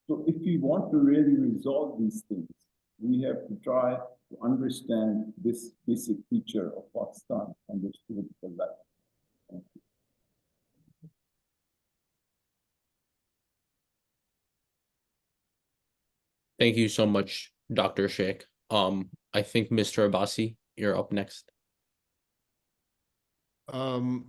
E: So if we want to really resolve these things, we have to try to understand this basic feature of Pakistan and its political life. Thank you.
J: Thank you so much, Dr. Shaikh. I think Mr. Abbasi, you're up next.
F: Yeah,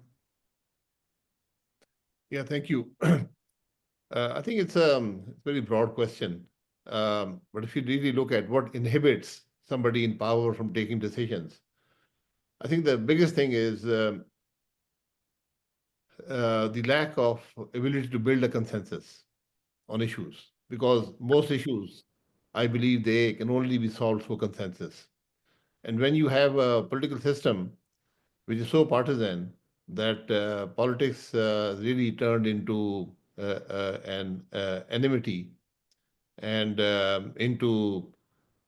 F: thank you. I think it's a very broad question. But if you really look at what inhibits somebody in power from taking decisions, I think the biggest thing is the lack of ability to build a consensus on issues. Because most issues, I believe they can only be solved through consensus. And when you have a political system which is so partisan that politics really turned into an enmity and into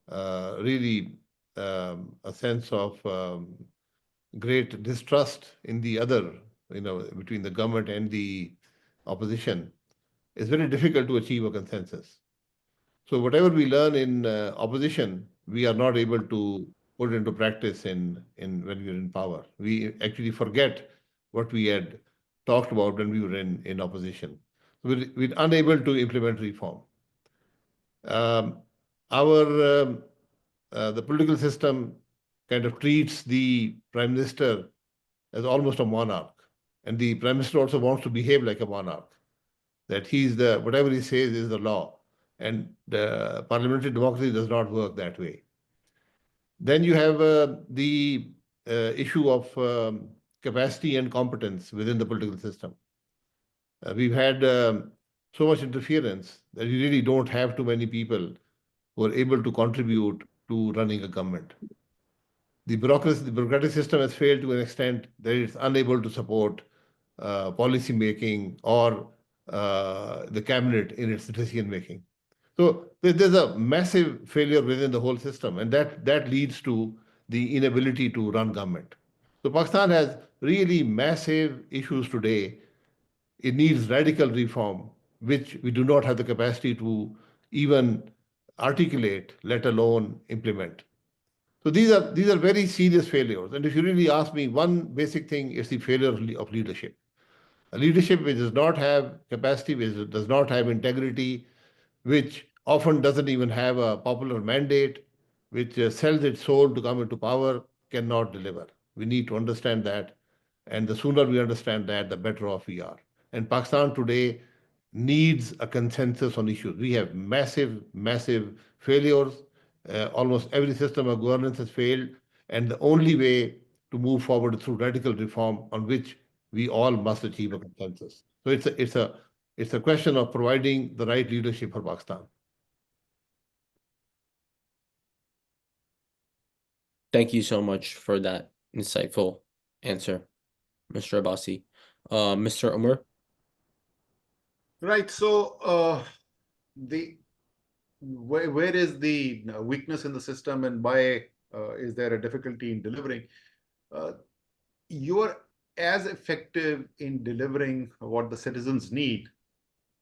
F: really a sense of great distrust in the other, between the government and the opposition, it's very difficult to achieve a consensus. So whatever we learn in opposition, we are not able to put into practice in when we are in power. We actually forget what we had talked about when we were in opposition. We're unable to implement reform. The political system kind of treats the prime minister as almost a monarch, and the prime minister also wants to behave like a monarch. That he's whatever he says is the law, and the parliamentary democracy does not work that way. Then you have the issue of capacity and competence within the political system. We've had so much interference that you really don't have too many people who are able to contribute to running a government. The bureaucratic system has failed to an extent that it's unable to support policy making or the cabinet in its decision making. So there's a massive failure within the whole system, and that leads to the inability to run government. So Pakistan has really massive issues today. It needs radical reform, which we do not have the capacity to even articulate, let alone implement. So these are very serious failures. And if you really ask me, one basic thing is the failure of leadership. A leadership which does not have capacity, which does not have integrity, which often doesn't even have a popular mandate, which sells its soul to come into power, cannot deliver. We need to understand that. And the sooner we understand that, the better off we are. And Pakistan today needs a consensus on issues. We have massive, massive failures. Almost every system of governance has failed. And the only way to move forward is through radical reform on which we all must achieve a consensus. So it's a question of providing the right leadership for Pakistan.
J: Thank you so much for that insightful answer, Mr. Abbasi. Mr. Umar?
D: Right. So where is the weakness in the system, and why is there a difficulty in delivering? You're as effective in delivering what the citizens need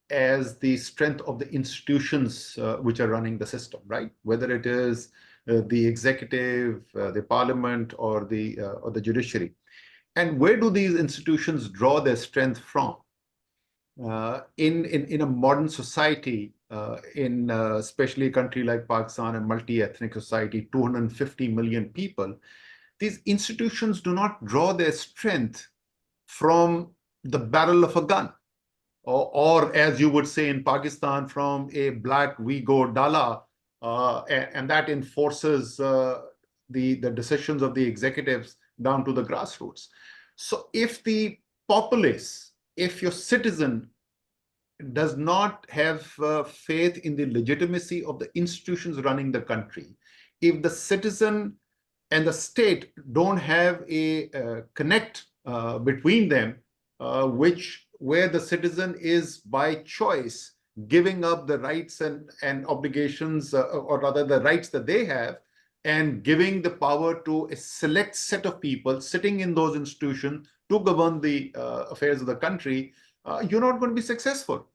D: as the strength of the institutions which are running the system, right? Whether it is the executive, the parliament, or the judiciary. And where do these institutions draw their strength from? In a modern society, in especially a country like Pakistan, a multi-ethnic society, 250 million people, these institutions do not draw their strength from the barrel of a gun, or as you would say in Pakistan, from a black Vigo Dala, and that enforces the decisions of the executives down to the grassroots. So if the populace, if your citizen does not have faith in the legitimacy of the institutions running the country, if the citizen and the state don't have a connect between them, where the citizen is by choice giving up the rights and obligations, or rather the rights that they have, and giving the power to a select set of people sitting in those institutions to govern the affairs of the country, you're not going to be successful.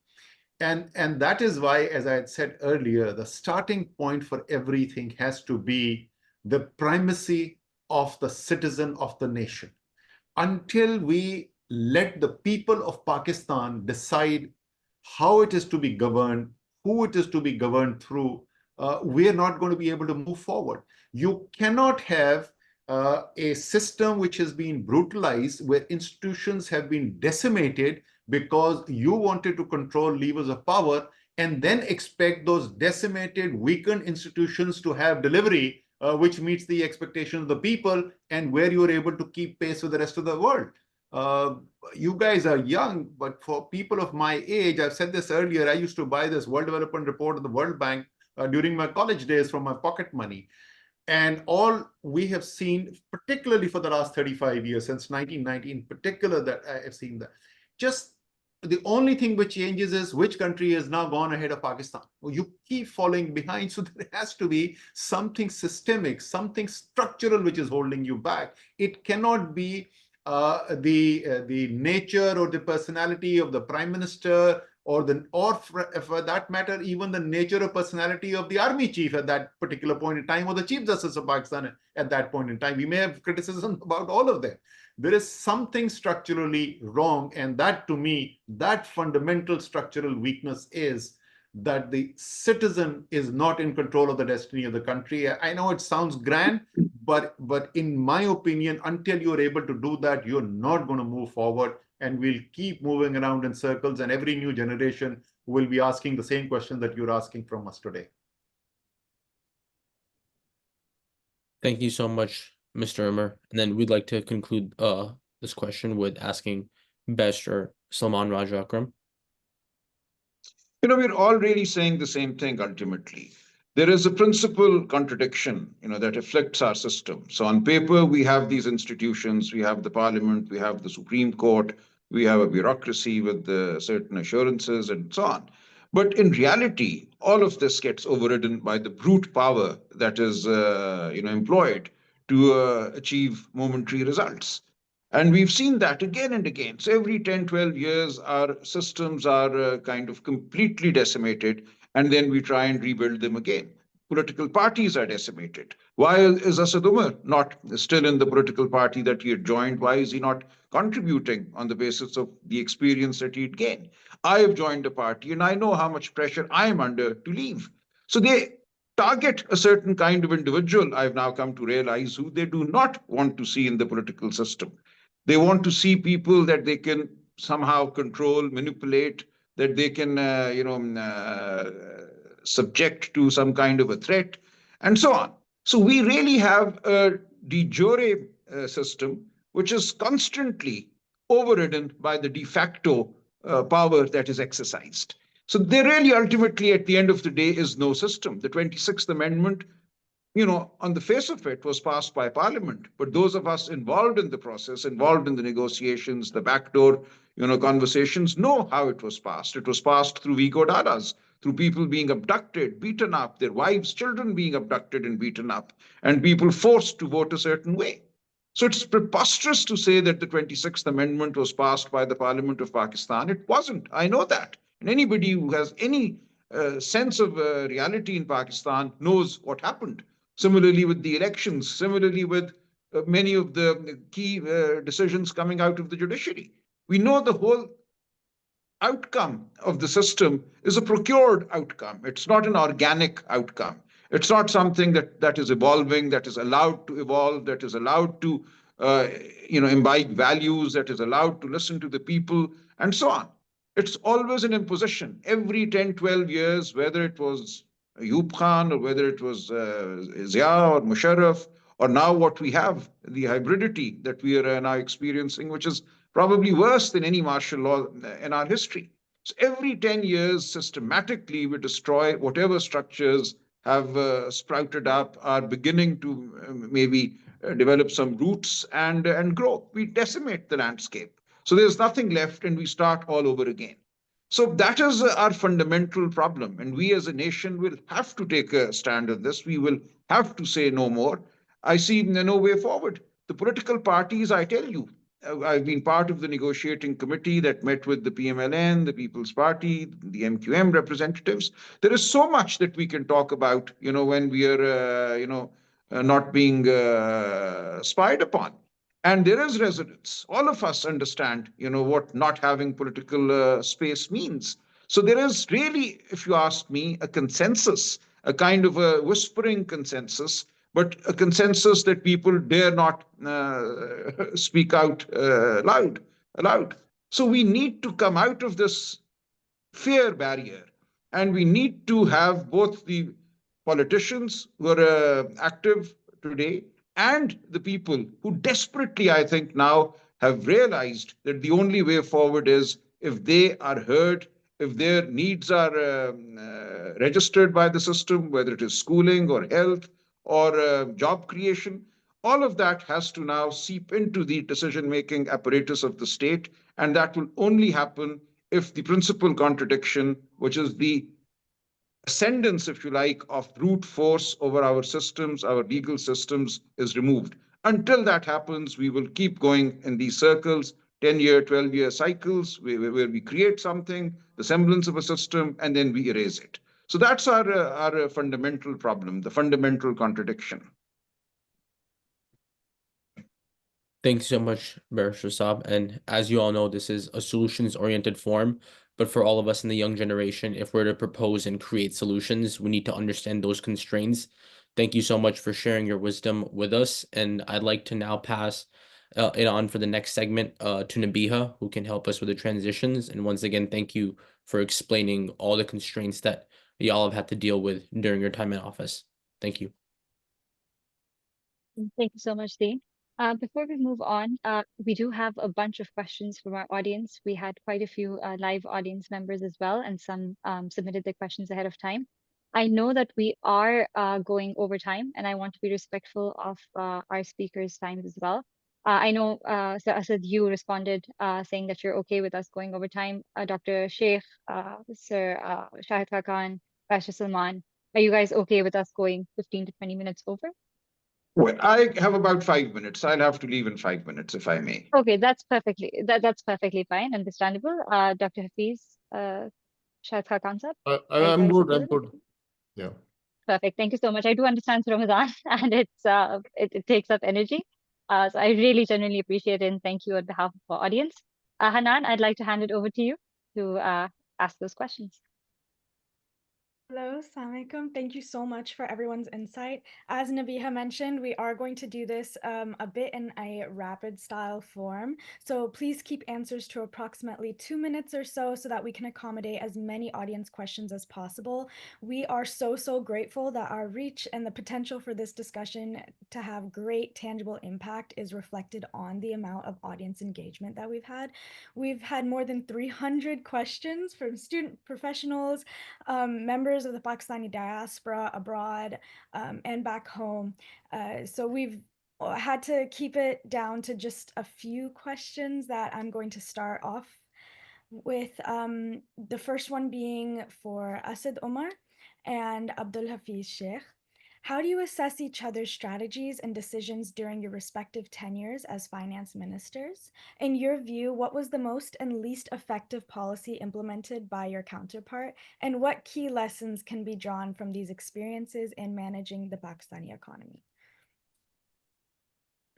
D: And that is why, as I had said earlier, the starting point for everything has to be the primacy of the citizen of the nation. Until we let the people of Pakistan decide how it is to be governed, who it is to be governed through, we are not going to be able to move forward. You cannot have a system which has been brutalized, where institutions have been decimated because you wanted to control levers of power, and then expect those decimated, weakened institutions to have delivery which meets the expectations of the people, and where you are able to keep pace with the rest of the world. You guys are young, but for people of my age, I've said this earlier, I used to buy this World Development Report of the World Bank during my college days from my pocket money. And all we have seen, particularly for the last 35 years, since 1990 in particular, that I have seen that, just the only thing which changes is which country has now gone ahead of Pakistan. Well, you keep falling behind, so there has to be something systemic, something structural which is holding you back. It cannot be the nature or the personality of the prime minister, or for that matter, even the nature or personality of the army chief at that particular point in time, or the Chief Justice of Pakistan at that point in time. We may have criticism about all of them. There is something structurally wrong, and that, to me, that fundamental structural weakness is that the citizen is not in control of the destiny of the country. I know it sounds grand, but in my opinion, until you're able to do that, you're not going to move forward, and we'll keep moving around in circles, and every new generation will be asking the same question that you're asking from us today.
J: Thank you so much, Mr. Umar. And then we'd like to conclude this question with asking Mr. Salman Raja Akram.
I: We're all really saying the same thing ultimately. There is a principal contradiction, that afflicts our system. So on paper, we have these institutions, we have the parliament, we have the Supreme Court, we have a bureaucracy with certain assurances and so on. But in reality, all of this gets overridden by the brute power that is, employed to achieve momentary results. And we've seen that again and again. So every 10, 12 years, our systems are kind of completely decimated, and then we try and rebuild them again. political parties are decimated. Why is Asad Umar not still in the political party that he had joined? Why is he not contributing on the basis of the experience that he'd gained? I have joined a party and I know how much pressure I am under to leave. So they target a certain kind of individual, I've now come to realize, who they do not want to see in the political system. They want to see people that they can somehow control, manipulate, that they can, subject to some kind of a threat, and so on. So we really have a de jure system, which is constantly overridden by the de facto power that is exercised. So there really ultimately, at the end of the day, is no system. The 26th Amendment, on the face of it, was passed by Parliament. But those of us involved in the process, involved in the negotiations, the backdoor, conversations, know how it was passed. It was passed through Vigo Dadas, through people being abducted, beaten up, their wives, children being abducted and beaten up, and people forced to vote a certain way. So it's preposterous to say that the 26th Amendment was passed by the Parliament of Pakistan. It wasn't. I know that. And anybody who has any sense of reality in Pakistan knows what happened. Similarly with the elections, similarly with many of the key decisions coming out of the judiciary. We know the whole outcome of the system is a procured outcome. It's not an organic outcome. It's not something that is evolving, that is allowed to evolve, that is allowed to imbibe values, that is allowed to listen to the people, and so on. It's always an imposition. Every 10, 12 years, whether it was Ayub Khan or whether it was Zia or Musharraf, or now what we have, the hybridity that we are now experiencing, which is probably worse than any martial law in our history. So every 10 years, systematically, we destroy whatever structures have sprouted up, are beginning to maybe develop some roots and grow. We decimate the landscape. So there's nothing left and we start all over again. So that is our fundamental problem. And we as a nation will have to take a stand on this. We will have to say no more. I see no way forward. The political parties, I tell you, I've been part of the negotiating committee that met with the PMLN, the People's Party, the MQM representatives. There is so much that we can talk about, when we are, not being spied upon. And there is resonance. All of us understand, what not having political space means. So there is really, if you ask me, a consensus, a kind of a whispering consensus, but a consensus that people dare not speak out aloud. So we need to come out of this fear barrier, and we need to have both the politicians who are active today and the people who desperately, I think, now have realized that the only way forward is if they are heard, if their needs are registered by the system, whether it is schooling or health or job creation, all of that has to now seep into the decision-making apparatus of the state, and that will only happen if the principal contradiction, which is the ascendance, if you like, of brute force over our systems, our legal systems, is removed. Until that happens, we will keep going in these circles, 10-year, 12-year cycles, where we create something, the semblance of a system, and then we erase it. So that's our fundamental problem, the fundamental contradiction.
J: Thanks so much, Barrister Saab. And as you all know, this is a solutions-oriented forum. But for all of us in the young generation, if we're to propose and create solutions, we need to understand those constraints. Thank you so much for sharing your wisdom with us. And I'd like to now pass it on for the next segment to Nabiha, who can help us with the transitions. And once again, thank you for explaining all the constraints that y'all have had to deal with during your time in office. Thank you.
A: Thank you so much, Dean. Before we move on, we do have a bunch of questions from our audience. We had quite a few live audience members as well, and some submitted their questions ahead of time. I know that we are going over time, and I want to be respectful of our speakers' times as well. I know, Sir Asad, you responded saying that you're okay with us going over time. Dr. Sheikh, Sir Shahid Khaqan, Pastor Salman, are you guys okay with us going 15 to 20 minutes over?
I: Well, I have about 5 minutes. I'll have to leave in 5 minutes, if I may.
A: Okay, that's perfectly fine, understandable. Dr. Hafeez, Shahid Khaqan sir,
F: I'm good. I'm good. Yeah.
A: Perfect. Thank you so much. I do understand it's Ramadan and it takes up energy. So I really genuinely appreciate it and thank you on behalf of our audience. Hanan, I'd like to hand it over to you to ask those questions.
K: Hello, Assalamu alaikum. Thank you so much for everyone's insight. As Nabiha mentioned, we are going to do this a bit in a rapid style form. So please keep answers to approximately 2 minutes or so that we can accommodate as many audience questions as possible. We are so grateful that our reach and the potential for this discussion to have great tangible impact is reflected on the amount of audience engagement that we've had. We've had more than 300 questions from student professionals, members of the Pakistani diaspora abroad and back home. So we've had to keep it down to just a few questions that I'm going to start off with. The first one being for Asad Umar and Abdul Hafeez Shaikh. How do you assess each other's strategies and decisions during your respective tenures as finance ministers? In your view, what was the most and least effective policy implemented by your counterpart, and what key lessons can be drawn from these experiences in managing the Pakistani economy?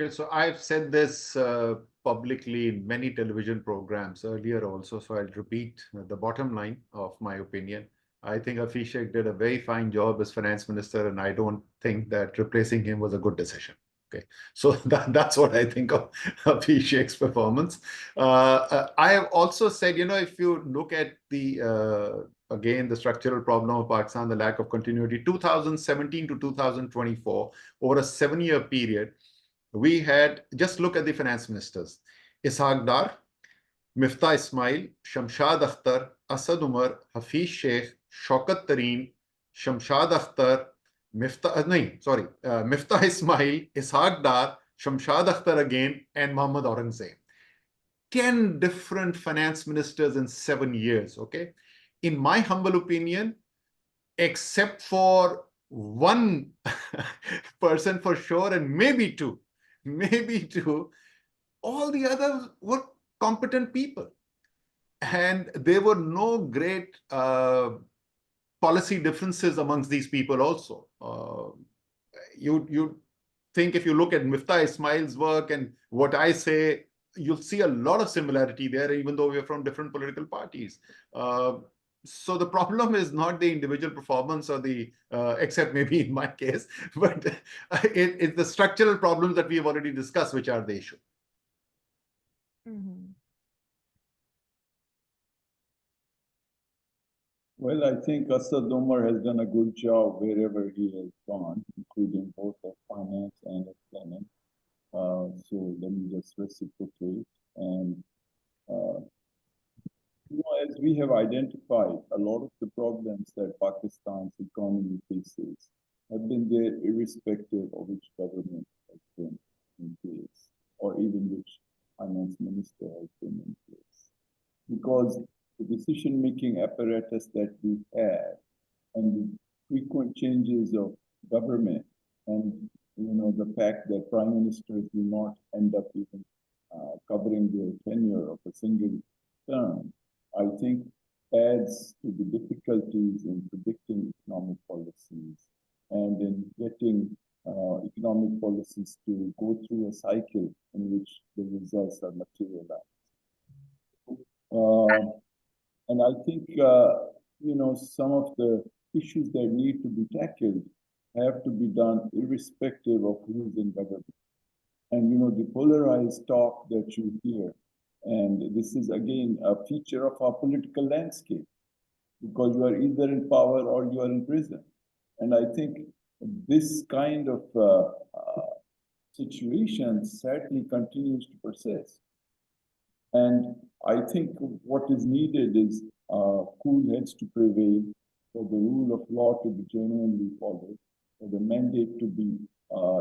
D: Okay, so I've said this publicly in many television programs earlier also, so I'll repeat the bottom line of my opinion. I think Hafeez Shaikh did a very fine job as finance minister, and I don't think that replacing him was a good decision. Okay, so that's what I think of Hafeez Sheikh's performance. I have also said, if you look at the again the structural problem of Pakistan, the lack of continuity, 2017 to 2024, over a 7-year period, we had, just look at the finance ministers: Ishaq Dar, Miftah Ismail, Shamshad Akhtar, Asad Umar, Hafeez Shaikh, Shaukat Tareen, Shamshad Akhtar, Miftah Ismail, Ishaq Dar, Shamshad Akhtar again, and Muhammad Aurangzeb. 10 different finance ministers in 7 years, okay? In my humble opinion, except for one person for sure, and maybe two, all the others were competent people. And there were no great policy differences amongst these people also. You think if you look at Miftah Ismail's work and what I say, you'll see a lot of similarity there, even though we're from different political parties. So the problem is not the individual performance or the, except maybe in my case, but it's the structural problems that we have already discussed, which are the issue.
K: Mm-hmm.
E: Well, I think Asad Umar has done a good job wherever he has gone, including both of finance and of planning. So let me just reciprocate. And as we have identified, a lot of the problems that Pakistan's economy faces have been there irrespective of which government has been in place, or even which finance minister has been in place. Because the decision-making apparatus that we have and the frequent changes of government, and the fact that prime ministers do not end up even covering their tenure of a single term, I think adds to the difficulties in predicting economic policies and in getting economic policies to go through a cycle in which the results are materialized. And I think, some of the issues that need to be tackled have to be done irrespective of who's in government. And, the polarized talk that you hear, and this is again a feature of our political landscape, because you are either in power or you are in prison. And I think this kind of situation sadly continues to persist. And I think what is needed is cool heads to prevail, for the rule of law to be genuinely followed, for the mandate to be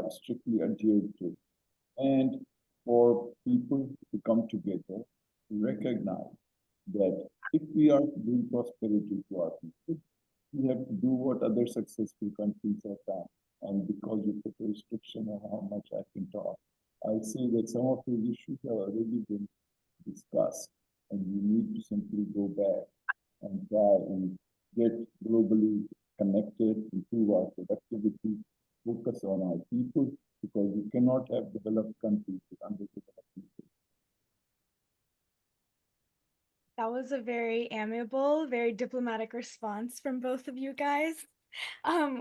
E: strictly adhered to, and for people to come together to recognize that if we are to bring prosperity to our people, we have to do what other successful countries have done. And because you put a restriction on how much I can talk, I say that some of these issues have already been discussed, and we need to simply go back and try and get globally connected, improve our productivity, focus on our people, because you cannot have developed countries with underdeveloped people.
K: That was a very amiable, very diplomatic response from both of you guys,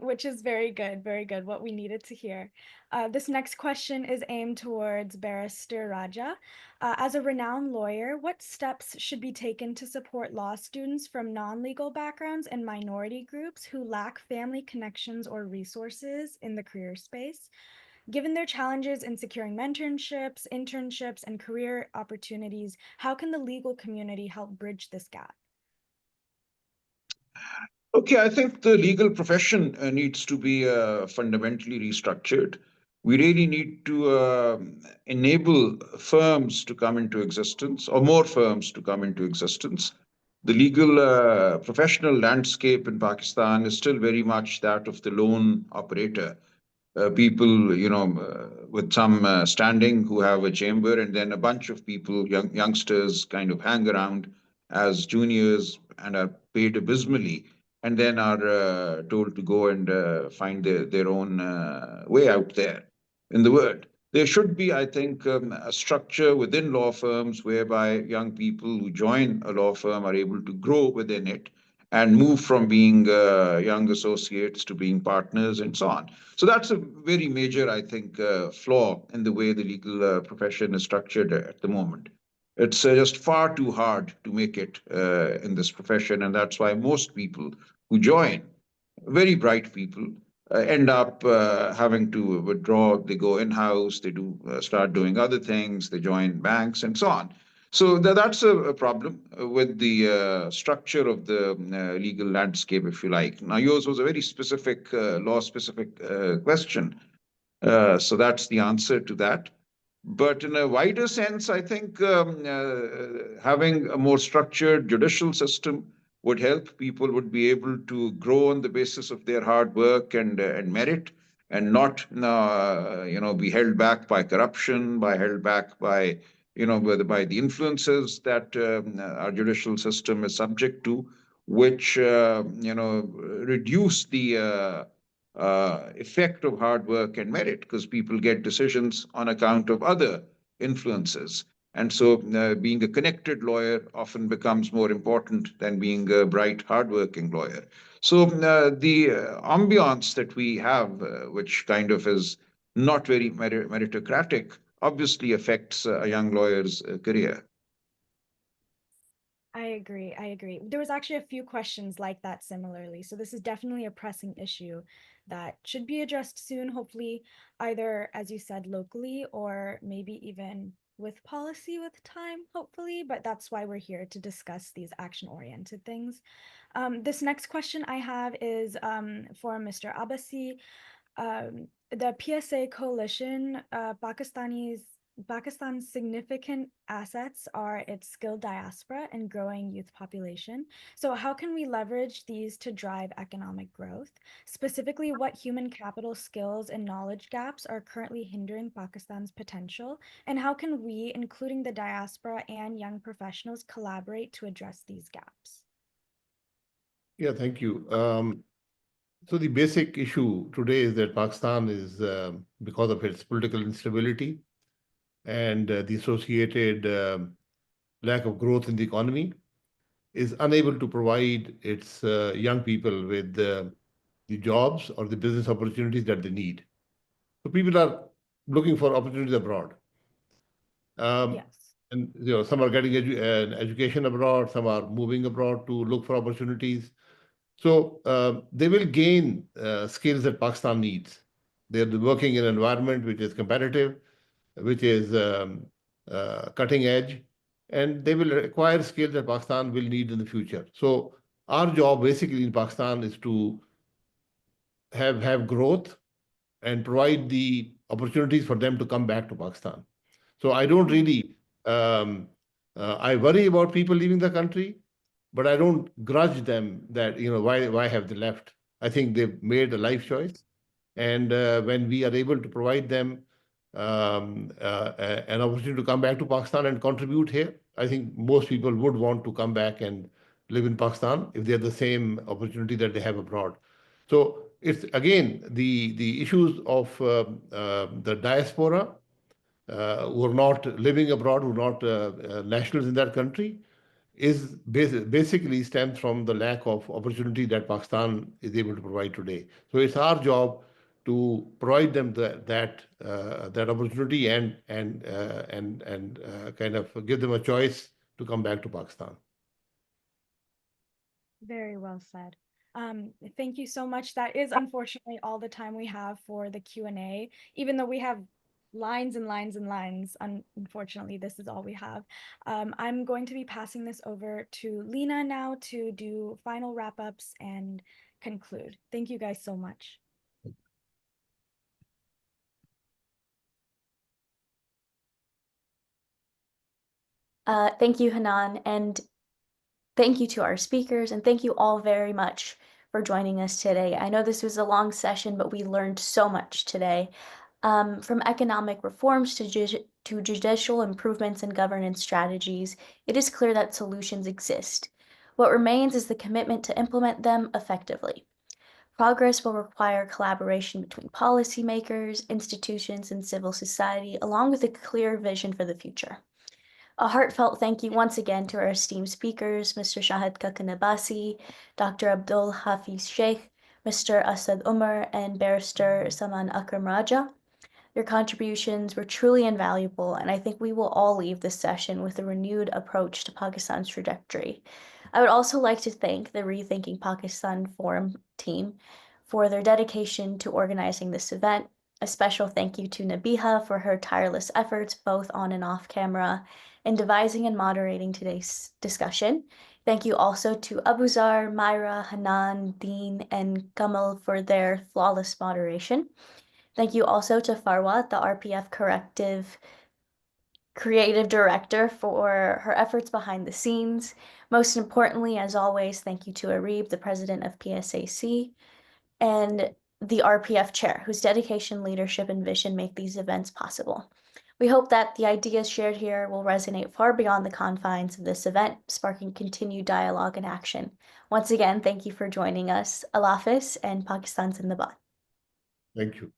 K: which is very good, what we needed to hear. This next question is aimed towards Barrister Raja. As a renowned lawyer, what steps should be taken to support law students from non-legal backgrounds and minority groups who lack family connections or resources in the career space? Given their challenges in securing mentorships, internships, and career opportunities, how can the legal community help bridge this gap?
I: Okay, I think the legal profession needs to be fundamentally restructured. We really need to enable firms to come into existence, or more firms to come into existence. The legal professional landscape in Pakistan is still very much that of the lone operator. People, with some standing who have a chamber, and then a bunch of people, youngsters, kind of hang around as juniors and are paid abysmally, and then are told to go and find their own way out there in the world. There should be, I think, a structure within law firms whereby young people who join a law firm are able to grow within it and move from being young associates to being partners and so on. So that's a very major, I think, flaw in the way the legal profession is structured at the moment. It's just far too hard to make it in this profession, and that's why most people who join, very bright people, end up having to withdraw. They go in-house, they do start doing other things, they join banks and so on. So that's a problem with the structure of the legal landscape, if you like. Now, yours was a very specific, law-specific question. So that's the answer to that. But in a wider sense, I think having a more structured judicial system would help. People would be able to grow on the basis of their hard work and merit, and not be held back by corruption, held back by by the influences that our judicial system is subject to, which reduce the effect of hard work and merit, because people get decisions on account of other influences. And so being a connected lawyer often becomes more important than being a bright, hardworking lawyer. So the ambiance that we have, which kind of is not very meritocratic, obviously affects a young lawyer's career.
K: I agree. There was actually a few questions like that similarly. So this is definitely a pressing issue that should be addressed soon, hopefully, either, as you said, locally, or maybe even with policy with time, hopefully. But that's why we're here, to discuss these action-oriented things. This next question I have is for Mr. Abbasi. The PSA coalition, Pakistan's significant assets are its skilled diaspora and growing youth population. So how can we leverage these to drive economic growth? Specifically, what human capital skills and knowledge gaps are currently hindering Pakistan's potential? And how can we, including the diaspora and young professionals, collaborate to address these gaps?
F: Yeah, thank you. So the basic issue today is that Pakistan is, because of its political instability and the associated lack of growth in the economy, is unable to provide its young people with the jobs or the business opportunities that they need. So people are looking for opportunities abroad.
K: Yes.
F: And some are getting education abroad, some are moving abroad to look for opportunities. So they will gain skills that Pakistan needs. They're working in an environment which is competitive, which is cutting edge, and they will acquire skills that Pakistan will need in the future. So our job basically in Pakistan is to have growth and provide the opportunities for them to come back to Pakistan. So I don't really, I worry about people leaving the country, but I don't grudge them that, why have they left? I think they've made a life choice. And when we are able to provide them an opportunity to come back to Pakistan and contribute here, I think most people would want to come back and live in Pakistan if they have the same opportunity that they have abroad. So it's again the issues of the diaspora who are not living abroad, who are not nationals in that country, is basically stems from the lack of opportunity that Pakistan is able to provide today. So it's our job to provide them that opportunity and kind of give them a choice to come back to Pakistan.
K: Very well said. Thank you so much. That is unfortunately all the time we have for the Q&A. Even though we have lines and lines and lines, unfortunately, this is all we have. I'm going to be passing this over to Lena now to do final wrap-ups and conclude. Thank you guys so much.
C: Thank you, Hanan, and thank you to our speakers, and thank you all very much for joining us today. I know this was a long session, but we learned so much today. From economic reforms to judicial improvements and governance strategies, it is clear that solutions exist. What remains is the commitment to implement them effectively. Progress will require collaboration between policymakers, institutions, and civil society, along with a clear vision for the future. A heartfelt thank you once again to our esteemed speakers, Mr. Shahid Khaqan Abbasi, Dr. Abdul Hafeez Shaikh, Mr. Asad Umar, and Barrister Salman Akram Raja. Your contributions were truly invaluable, and I think we will all leave this session with a renewed approach to Pakistan's trajectory. I would also like to thank the Rethinking Pakistan Forum team for their dedication to organizing this event. A special thank you to Nabiha for her tireless efforts, both on and off camera, in devising and moderating today's discussion. Thank you also to Abuzar, Myra, Hanan, Dean, and Kamal for their flawless moderation. Thank you also to Farwa, the RPF Creative Director, for her efforts behind the scenes. Most importantly, as always, thank you to Arib, the President of PSAC, and the RPF Chair, whose dedication, leadership, and vision make these events possible. We hope that the ideas shared here will resonate far beyond the confines of this event, sparking continued dialogue and action. Once again, thank you for joining us. Allah Hafiz and Pakistan Zindabad.
F: Thank you.